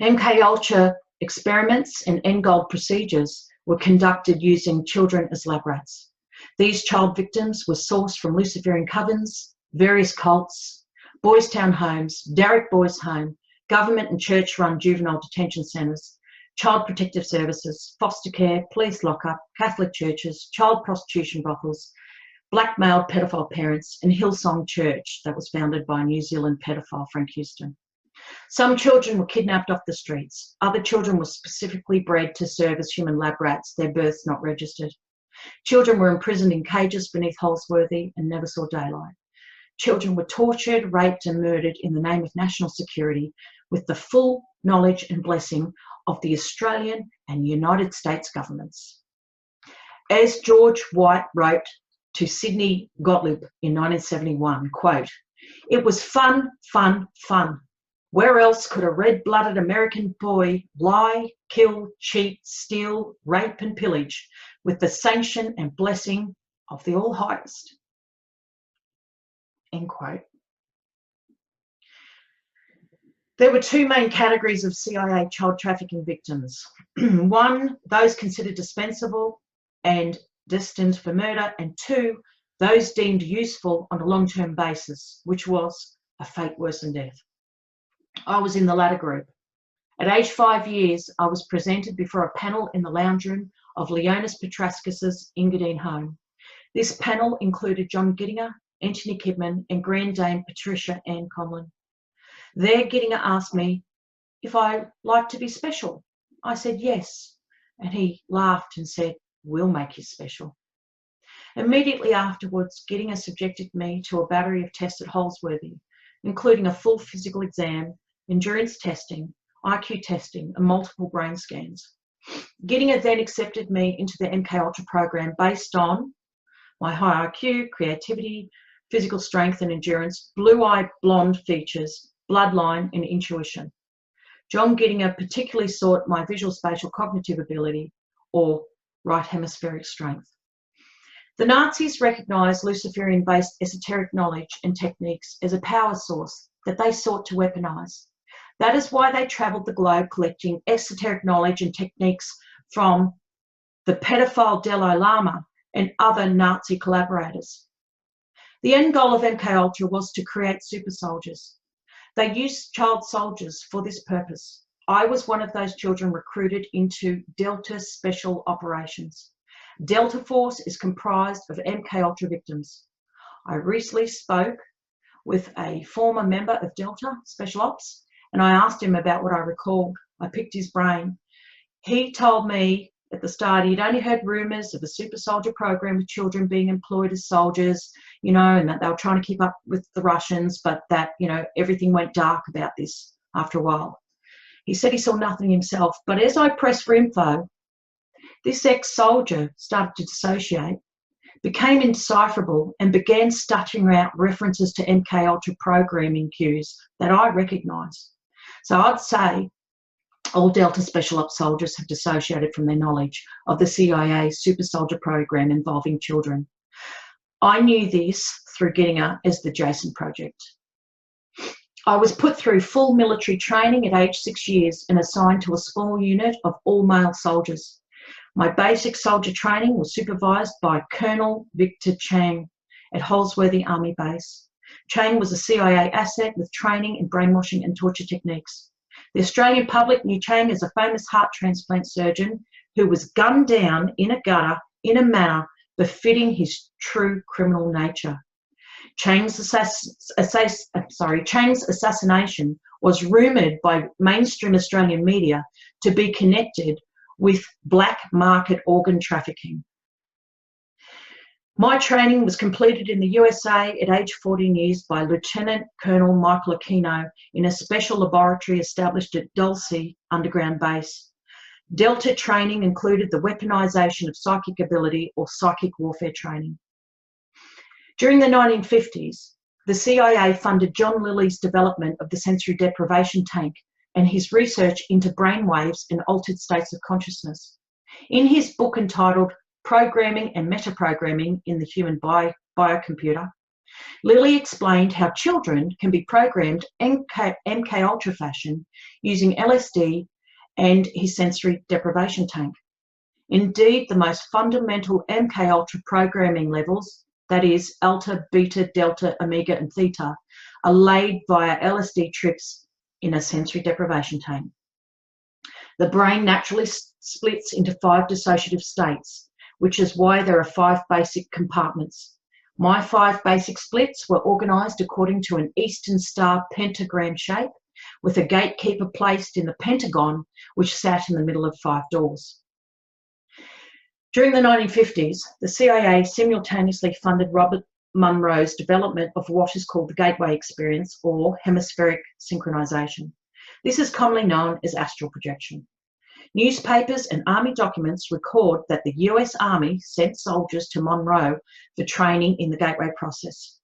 MKUltra experiments and end-goal procedures were conducted using children as lab rats. These child victims were sourced from Luciferian covens, various cults, boys' town homes, Darrick Boys Home, government and church-run juvenile detention centres, child protective services, foster care, police lockup, Catholic churches, child prostitution brothels, blackmailed pedophile parents, and Hillsong Church that was founded by New Zealand pedophile Frank Houston. Some children were kidnapped off the streets. Other children were specifically bred to serve as human lab rats, their births not registered. Children were imprisoned in cages beneath Holsworthy and never saw daylight. Children were tortured, raped and murdered in the name of national security with the full knowledge and blessing of the Australian and United States governments. As George White wrote to Sidney Gottlieb in 1971, quote, "It was fun, fun, fun. Where else could a red-blooded American boy lie, kill, cheat, steal, rape and pillage with the sanction and blessing of the All-Highest?" End quote. There were two main categories of CIA child trafficking victims. One, those considered dispensable and destined for murder, and two, those deemed useful on a long-term basis, which was a fate worse than death. I was in the latter group. At age 5 years, I was presented before a panel in the lounge room of Leonis Petraskis's Engadine home. This panel included John Gittinger, Anthony Kidman, and Grand Dame Patricia Ann Conlon. There, Gittinger asked me if I liked to be special. I said yes, and he laughed and said, "We'll make you special." Immediately afterwards, Gittinger subjected me to a battery of tests at Holsworthy, including a full physical exam, endurance testing, IQ testing, and multiple brain scans. Gittinger then accepted me into the MKUltra program based on my high IQ, creativity, physical strength and endurance, blue-eyed blonde features, bloodline and intuition. John Gittinger particularly sought my visual spatial cognitive ability, or right hemispheric strength. The Nazis recognised Luciferian-based esoteric knowledge and techniques as a power source that they sought to weaponise. That is why they travelled the globe collecting esoteric knowledge and techniques from the pedophile Dalai Lama and other Nazi collaborators. The end goal of MKUltra was to create super soldiers. They used child soldiers for this purpose. I was one of those children recruited into Delta Special Operations. Delta Force is comprised of MKUltra victims. I recently spoke with a former member of Delta Special Ops, and I asked him about what I recalled. I picked his brain. He told me at the start he'd only heard rumours of a super soldier program with children being employed as soldiers, you know, and that they were trying to keep up with the Russians, but that, you know, everything went dark about this after a while. He said he saw nothing himself, but as I pressed for info, this ex-soldier started to dissociate, became indecipherable, and began stuttering out references to MKUltra programming cues that I recognised. So I'd say all Delta Special Ops soldiers have dissociated from their knowledge of the CIA super soldier program involving children. I knew this through getting up as the Jason Project. I was put through full military training at age 6 years and assigned to a small unit of all male soldiers. My basic soldier training was supervised by Colonel Victor Chang at Holsworthy Army Base. Chang was a CIA asset with training in brainwashing and torture techniques. The Australian public knew Chang as a famous heart transplant surgeon who was gunned down in a gutter in a manner befitting his true criminal nature. Chang's assassination was rumoured by mainstream Australian media to be connected with black market organ trafficking. My training was completed in the USA at age 14 years by Lieutenant Colonel Michael Aquino in a special laboratory established at Dulcie Underground Base. Delta training included the weaponisation of psychic ability or psychic warfare training. During the 1950s, the CIA funded John Lilly's development of the sensory deprivation tank and his research into brainwaves and altered states of consciousness. In his book entitled Programming and Metaprogramming in the Human Biocomputer, Lilly explained how children can be programmed MKUltra fashion using LSD and his sensory deprivation tank. Indeed, the most fundamental MKUltra programming levels, that is, alpha, beta, delta, omega, and theta, are laid via LSD trips in a sensory deprivation tank. The brain naturally splits into 5 dissociative states, which is why there are 5 basic compartments. My 5 basic splits were organised according to an Eastern Star pentagram shape, with a gatekeeper placed in the pentagon, which sat in the middle of 5 doors. During the 1950s, the CIA simultaneously funded Robert Monroe's development of what is called the Gateway Experience, or hemispheric synchronization. This is commonly known as astral projection. Newspapers and Army documents record that the US Army sent soldiers to Monroe for training in the Gateway process.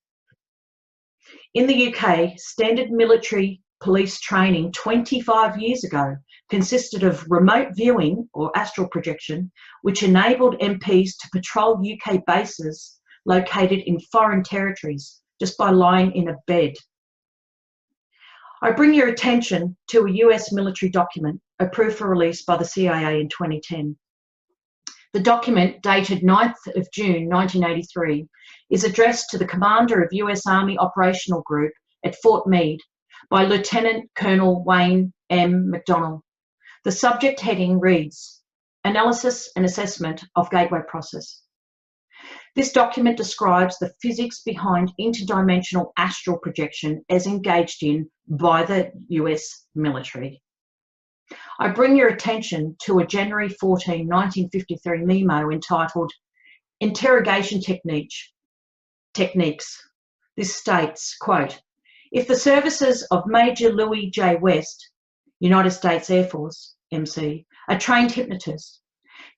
In the UK, standard military police training 25 years ago consisted of remote viewing or astral projection, which enabled MPs to patrol UK bases located in foreign territories just by lying in a bed. I bring your attention to a US military document approved for release by the CIA in 2010. The document, dated 9th of June 1983, is addressed to the commander of US Army Operational Group at Fort Meade by Lieutenant Colonel Wayne M. McDonnell. The subject heading reads, Analysis and Assessment of Gateway Process. This document describes the physics behind interdimensional astral projection as engaged in by the US military. I bring your attention to a January 14, 1953 memo entitled Interrogation Techniques. This states, quote, if the services of Major Louis J. West, United States Air Force, MC, a trained hypnotist,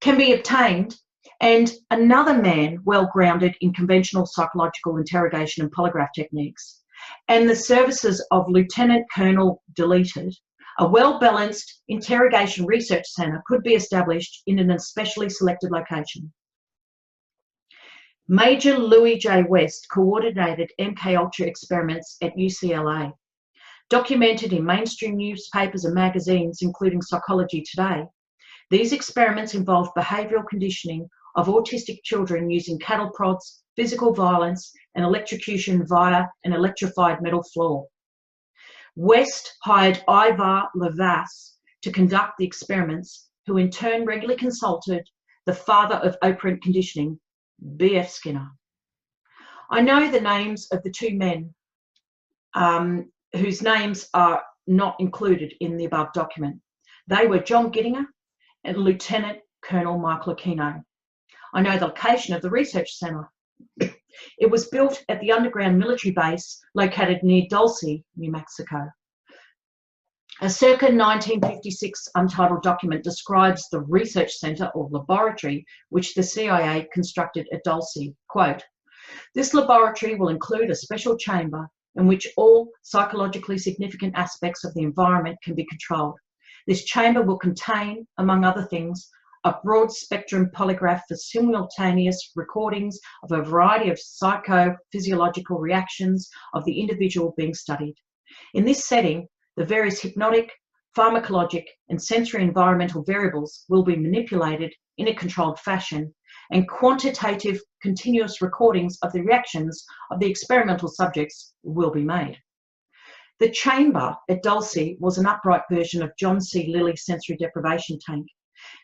can be obtained, and another man well-grounded in conventional psychological interrogation and polygraph techniques, and the services of Lieutenant Colonel Deleted, a well-balanced interrogation research centre could be established in an especially selected location. Major Louis J. West coordinated MKUltra experiments at UCLA. Documented in mainstream newspapers and magazines, including Psychology Today, these experiments involved behavioural conditioning of autistic children using cattle prods, physical violence, and electrocution via an electrified metal floor. West hired Ivar Levasse to conduct the experiments, who in turn regularly consulted the father of operant conditioning, B.F. Skinner. I know the names of the two men whose names are not included in the above document. They were John Gittinger and Lieutenant Colonel Michael Aquino. I know the location of the research centre. It was built at the underground military base located near Dulce, New Mexico. A circa 1956 untitled document describes the research centre or laboratory which the CIA constructed at Dulce. Quote, "This laboratory will include a special chamber in which all psychologically significant aspects of the environment can be controlled. This chamber will contain, among other things, a broad spectrum polygraph for simultaneous recordings of a variety of psychophysiological reactions of the individual being studied. In this setting, the various hypnotic, pharmacologic, and sensory environmental variables will be manipulated in a controlled fashion, and quantitative continuous recordings of the reactions of the experimental subjects will be made." The chamber at Dulce was an upright version of John C. Lilly's sensory deprivation tank.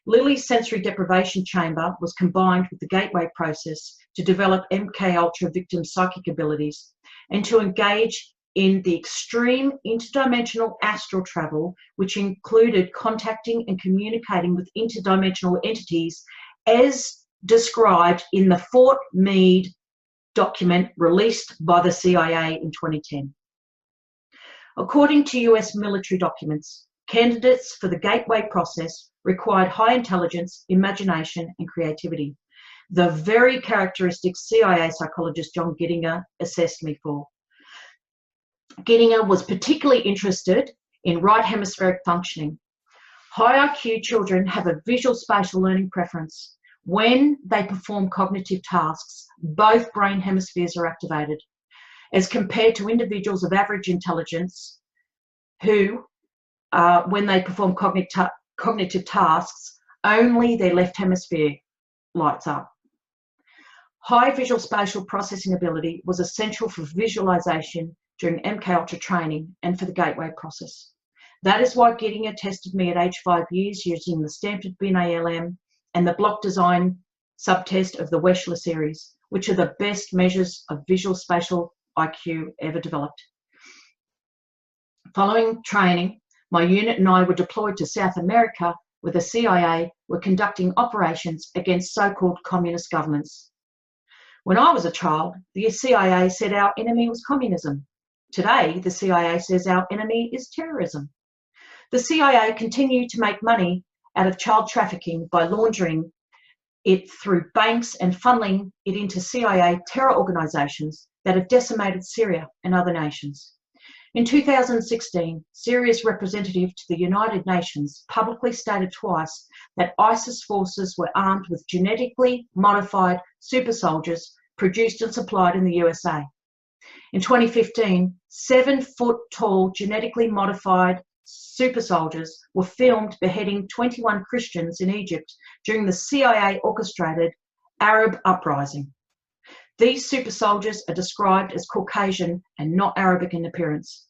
Lilly's sensory deprivation chamber was combined with the gateway process to develop MK-Ultra victim psychic abilities and to engage in the extreme interdimensional astral travel, which included contacting and communicating with interdimensional entities as described in the Fort Meade document released by the CIA in 2010. According to US military documents, candidates for the gateway process required high intelligence, imagination, and creativity, the very characteristics CIA psychologist John Gittinger assessed me for. Gittinger was particularly interested in right hemispheric functioning. High IQ children have a visual spatial learning preference. When they perform cognitive tasks, both brain hemispheres are activated, as compared to individuals of average intelligence who, when they perform cognitive tasks, only their left hemisphere lights up. High visual spatial processing ability was essential for visualization during MK-Ultra training and for the gateway process. That is why Gittinger tested me at age 5 years using the Stanford BIN-ALM and the block design subtest of the Wechsler series, which are the best measures of visual spatial IQ ever developed. Following training, my unit and I were deployed to South America, where the CIA were conducting operations against so-called communist governments. When I was a child, the CIA said our enemy was communism. Today, the CIA says our enemy is terrorism. The CIA continued to make money out of child trafficking by laundering it through banks and funneling it into CIA terror organizations that have decimated Syria and other nations. In 2016, Syria's representative to the United Nations publicly stated twice that ISIS forces were armed with genetically modified super soldiers produced and supplied in the USA. In 2015, 7-foot-tall genetically modified super soldiers were filmed beheading 21 Christians in Egypt during the CIA-orchestrated Arab uprising. These super soldiers are described as Caucasian and not Arabic in appearance.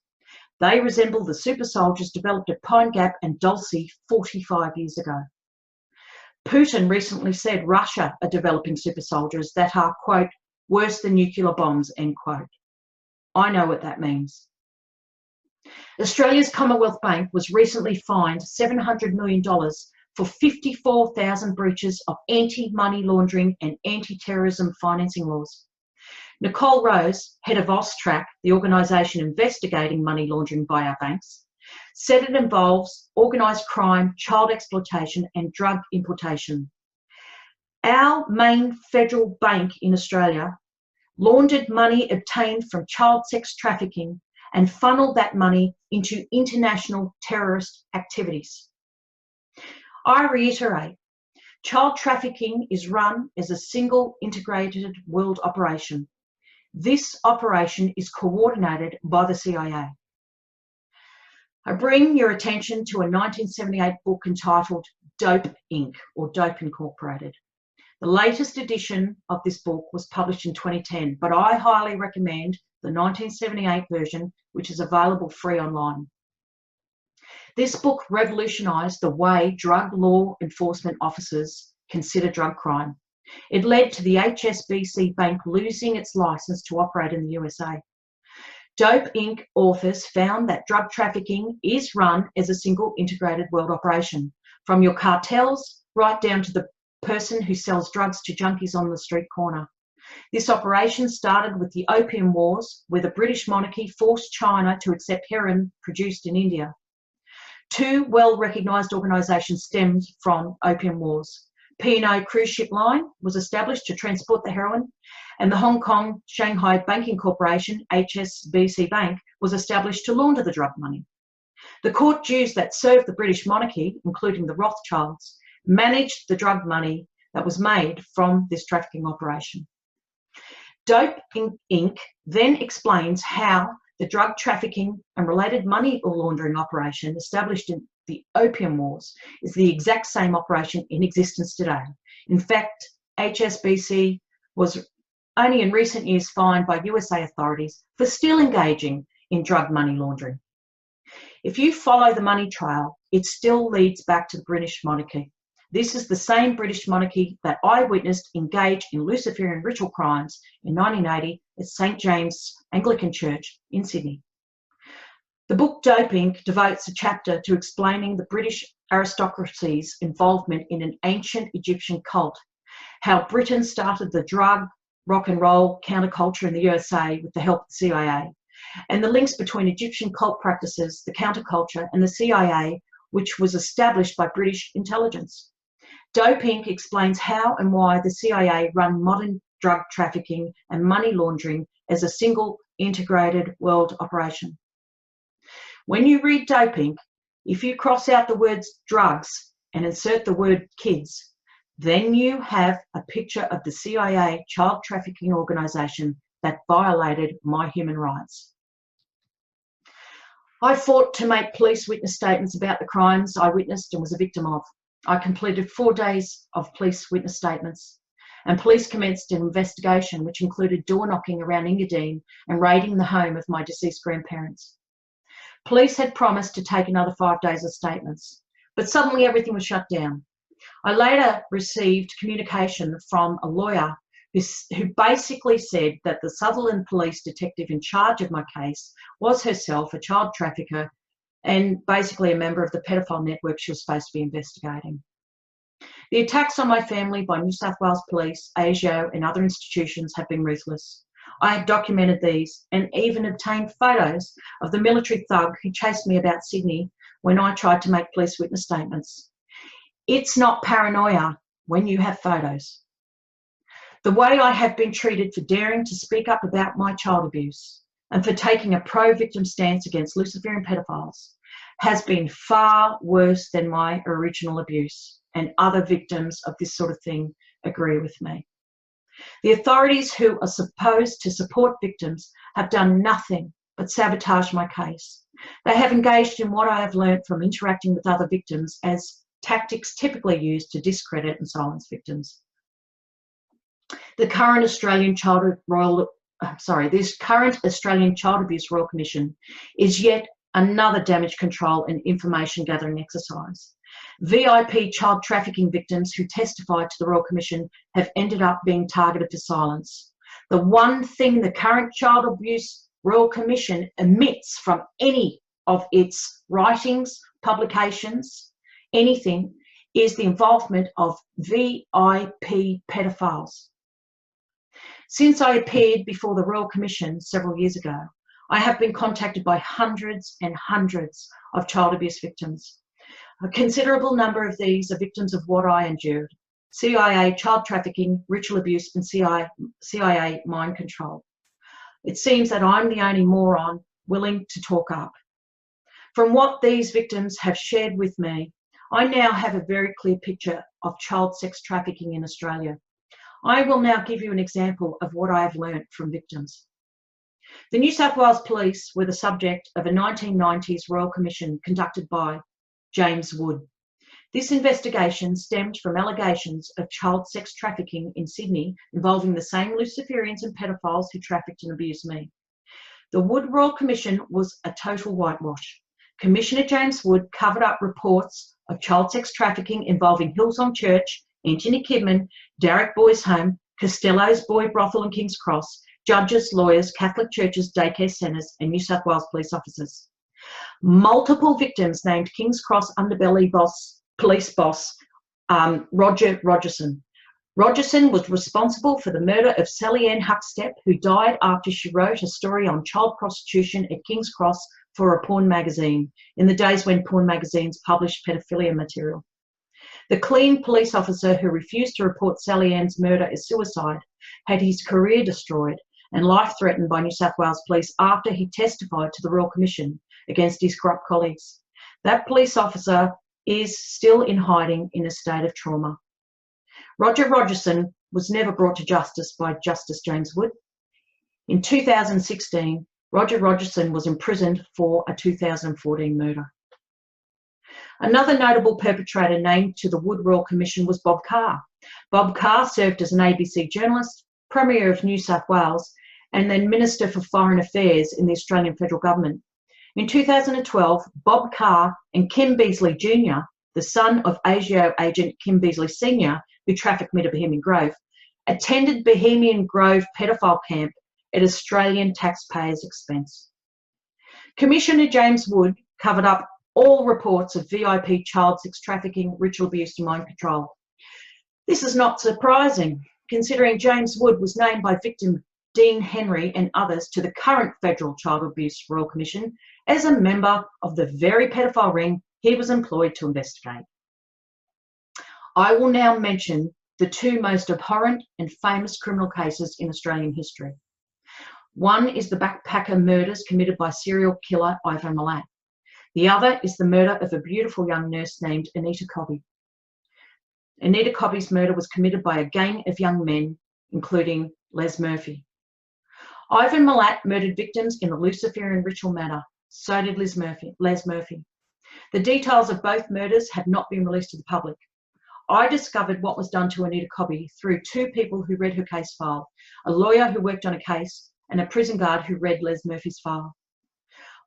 They resemble the super soldiers developed at Pine Gap and Dulce 45 years ago. Putin recently said Russia are developing super soldiers that are, quote, worse than nuclear bombs, end quote. I know what that means. Australia's Commonwealth Bank was recently fined $700 million for 54,000 breaches of anti-money laundering and anti-terrorism financing laws. Nicole Rose, head of AUSTRAC, the organisation investigating money laundering by our banks, said it involves organised crime, child exploitation and drug importation. Our main federal bank in Australia laundered money obtained from child sex trafficking and funneled that money into international terrorist activities. I reiterate, child trafficking is run as a single integrated world operation. This operation is coordinated by the CIA. I bring your attention to a 1978 book entitled Dope Inc. or Dope Incorporated. The latest edition of this book was published in 2010, but I highly recommend the 1978 version, which is available free online. This book revolutionised the way drug law enforcement officers consider drug crime. It led to the HSBC Bank losing its licence to operate in the USA. Dope Inc. authors found that drug trafficking is run as a single integrated world operation, from your cartels right down to the person who sells drugs to junkies on the street corner. This operation started with the Opium Wars, where the British monarchy forced China to accept heroin produced in India. Two well-recognised organisations stemmed from Opium Wars. P&O Cruise Ship Line was established to transport the heroin, and the Hong Kong Shanghai Banking Corporation, HSBC Bank, was established to launder the drug money. The court Jews that served the British monarchy, including the Rothschilds, managed the drug money that was made from this trafficking operation. Dope Inc. then explains how the drug trafficking and related money laundering operation established in the Opium Wars is the exact same operation in existence today. In fact, HSBC was only in recent years fined by USA authorities for still engaging in drug money laundering. If you follow the money trail, it still leads back to the British monarchy. This is the same British monarchy that I witnessed engage in Luciferian ritual crimes in 1980 at St. James Anglican Church in Sydney. The book Dope Inc. devotes a chapter to explaining the British aristocracy's involvement in an ancient Egyptian cult, how Britain started the drug, rock and roll counterculture in the USA with the help of the CIA, and the links between Egyptian cult practices, the counterculture, and the CIA, which was established by British intelligence. Dope Inc. explains how and why the CIA run modern drug trafficking and money laundering as a single integrated world operation. When you read Dope Inc., if you cross out the words drugs and insert the word kids, then you have a picture of the CIA child trafficking organisation that violated my human rights. I fought to make police witness statements about the crimes I witnessed and was a victim of. I completed 4 days of police witness statements, and police commenced an investigation which included door knocking around Engadine and raiding the home of my deceased grandparents. Police had promised to take another 5 days of statements, but suddenly everything was shut down. I later received communication from a lawyer who basically said that the Sutherland police detective in charge of my case was herself a child trafficker and basically a member of the pedophile network she was supposed to be investigating. The attacks on my family by New South Wales Police, ASIO and other institutions have been ruthless. I have documented these and even obtained photos of the military thug who chased me about Sydney when I tried to make police witness statements. It's not paranoia when you have photos. The way I have been treated for daring to speak up about my child abuse and for taking a pro-victim stance against Luciferian pedophiles has been far worse than my original abuse, and other victims of this sort of thing agree with me. The authorities who are supposed to support victims have done nothing but sabotage my case. They have engaged in what I have learnt from interacting with other victims as tactics typically used to discredit and silence victims. The current Australian Child Abuse Royal Commission is yet another damage control and information gathering exercise. VIP child trafficking victims who testified to the Royal Commission have ended up being targeted for silence. The one thing the current Child Abuse Royal Commission omits from any of its writings, publications, anything, is the involvement of VIP pedophiles. Since I appeared before the Royal Commission several years ago, I have been contacted by hundreds and hundreds of child abuse victims. A considerable number of these are victims of what I endured: CIA child trafficking, ritual abuse, and CIA mind control. It seems that I'm the only moron willing to talk up. From what these victims have shared with me, I now have a very clear picture of child sex trafficking in Australia. I will now give you an example of what I have learnt from victims. The New South Wales Police were the subject of a 1990s Royal Commission conducted by James Wood. This investigation stemmed from allegations of child sex trafficking in Sydney involving the same Luciferians and pedophiles who trafficked and abused me. The Wood Royal Commission was a total whitewash. Commissioner James Wood covered up reports of child sex trafficking involving Hillsong Church, Anthony Kidman, Darrick Boys Home, Costello's Boy Brothel and King's Cross, judges, lawyers, Catholic churches, daycare centres and New South Wales police officers. Multiple victims named King's Cross underbelly police boss Roger Rogerson. Rogerson was responsible for the murder of Sally Ann Huckstep, who died after she wrote a story on child prostitution at King's Cross for a porn magazine, in the days when porn magazines published pedophilia material. The clean police officer who refused to report Sally Ann's murder as suicide had his career destroyed and life threatened by New South Wales police after he testified to the Royal Commission against his corrupt colleagues. That police officer is still in hiding in a state of trauma. Roger Rogerson was never brought to justice by Justice James Wood. In 2016, Roger Rogerson was imprisoned for a 2014 murder. Another notable perpetrator named to the Wood Royal Commission was Bob Carr. Bob Carr served as an ABC journalist, Premier of New South Wales, and then Minister for Foreign Affairs in the Australian Federal Government. In 2012, Bob Carr and Kim Beazley Jr., the son of ASIO agent Kim Beazley Sr., who trafficked me to Bohemian Grove, attended Bohemian Grove pedophile camp at Australian taxpayers' expense. Commissioner James Wood covered up all reports of VIP child sex trafficking, ritual abuse and mind control. This is not surprising, considering James Wood was named by victim Dean Henry and others to the current Federal Child Abuse Royal Commission as a member of the very pedophile ring he was employed to investigate. I will now mention the two most abhorrent and famous criminal cases in Australian history. One is the backpacker murders committed by serial killer Ivan Milat. The other is the murder of a beautiful young nurse named Anita Cobby. Anita Cobby's murder was committed by a gang of young men, including Les Murphy. Ivan Milat murdered victims in the Luciferian ritual manner. So did Les Murphy. The details of both murders have not been released to the public. I discovered what was done to Anita Cobby through two people who read her case file, a lawyer who worked on a case and a prison guard who read Les Murphy's file.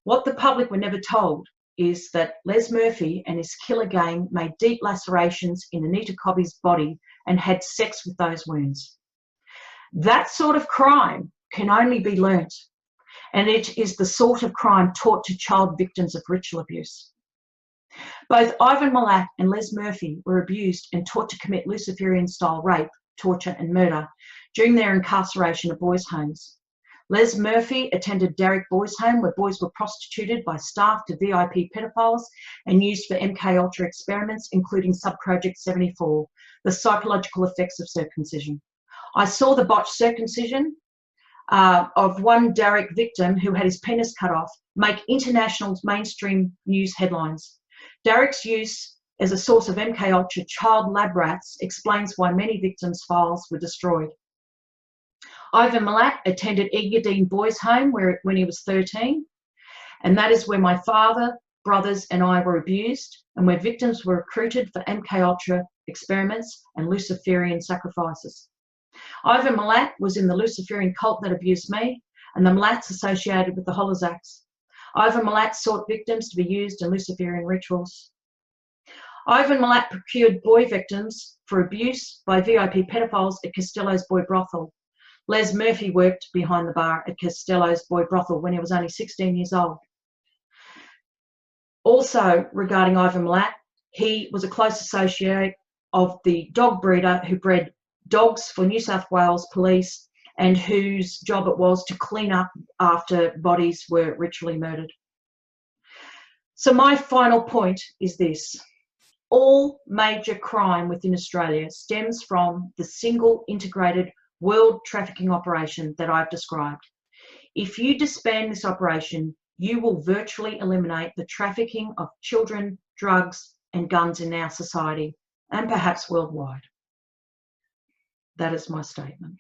What the public were never told is that Les Murphy and his killer gang made deep lacerations in Anita Cobby's body and had sex with those wounds. That sort of crime can only be learnt, and it is the sort of crime taught to child victims of ritual abuse. Both Ivan Milat and Les Murphy were abused and taught to commit Luciferian-style rape, torture and murder during their incarceration at boys' homes. Les Murphy attended Darrick Boys Home, where boys were prostituted by staff to VIP pedophiles and used for MK Ultra experiments, including Subproject 74, the psychological effects of circumcision. I saw the botched circumcision of one Darrick victim who had his penis cut off make international mainstream news headlines. Darrick's use as a source of MK Ultra child lab rats explains why many victims' files were destroyed. Ivan Milat attended Engadine Boys Home when he was 13, and that is where my father, brothers and I were abused, and where victims were recruited for MK Ultra experiments and Luciferian sacrifices. Ivan Milat was in the Luciferian cult that abused me, and the Milats associated with the Holozaks. Ivan Milat sought victims to be used in Luciferian rituals. Ivan Milat procured boy victims for abuse by VIP pedophiles at Costello's Boy Brothel. Les Murphy worked behind the bar at Costello's Boy Brothel when he was only 16 years old. Also, regarding Ivan Milat, he was a close associate of the dog breeder who bred dogs for New South Wales police and whose job it was to clean up after bodies were ritually murdered. So my final point is this. All major crime within Australia stems from the single integrated world trafficking operation that I've described. If you disband this operation, you will virtually eliminate the trafficking of children, drugs, and guns in our society, and perhaps worldwide. That is my statement.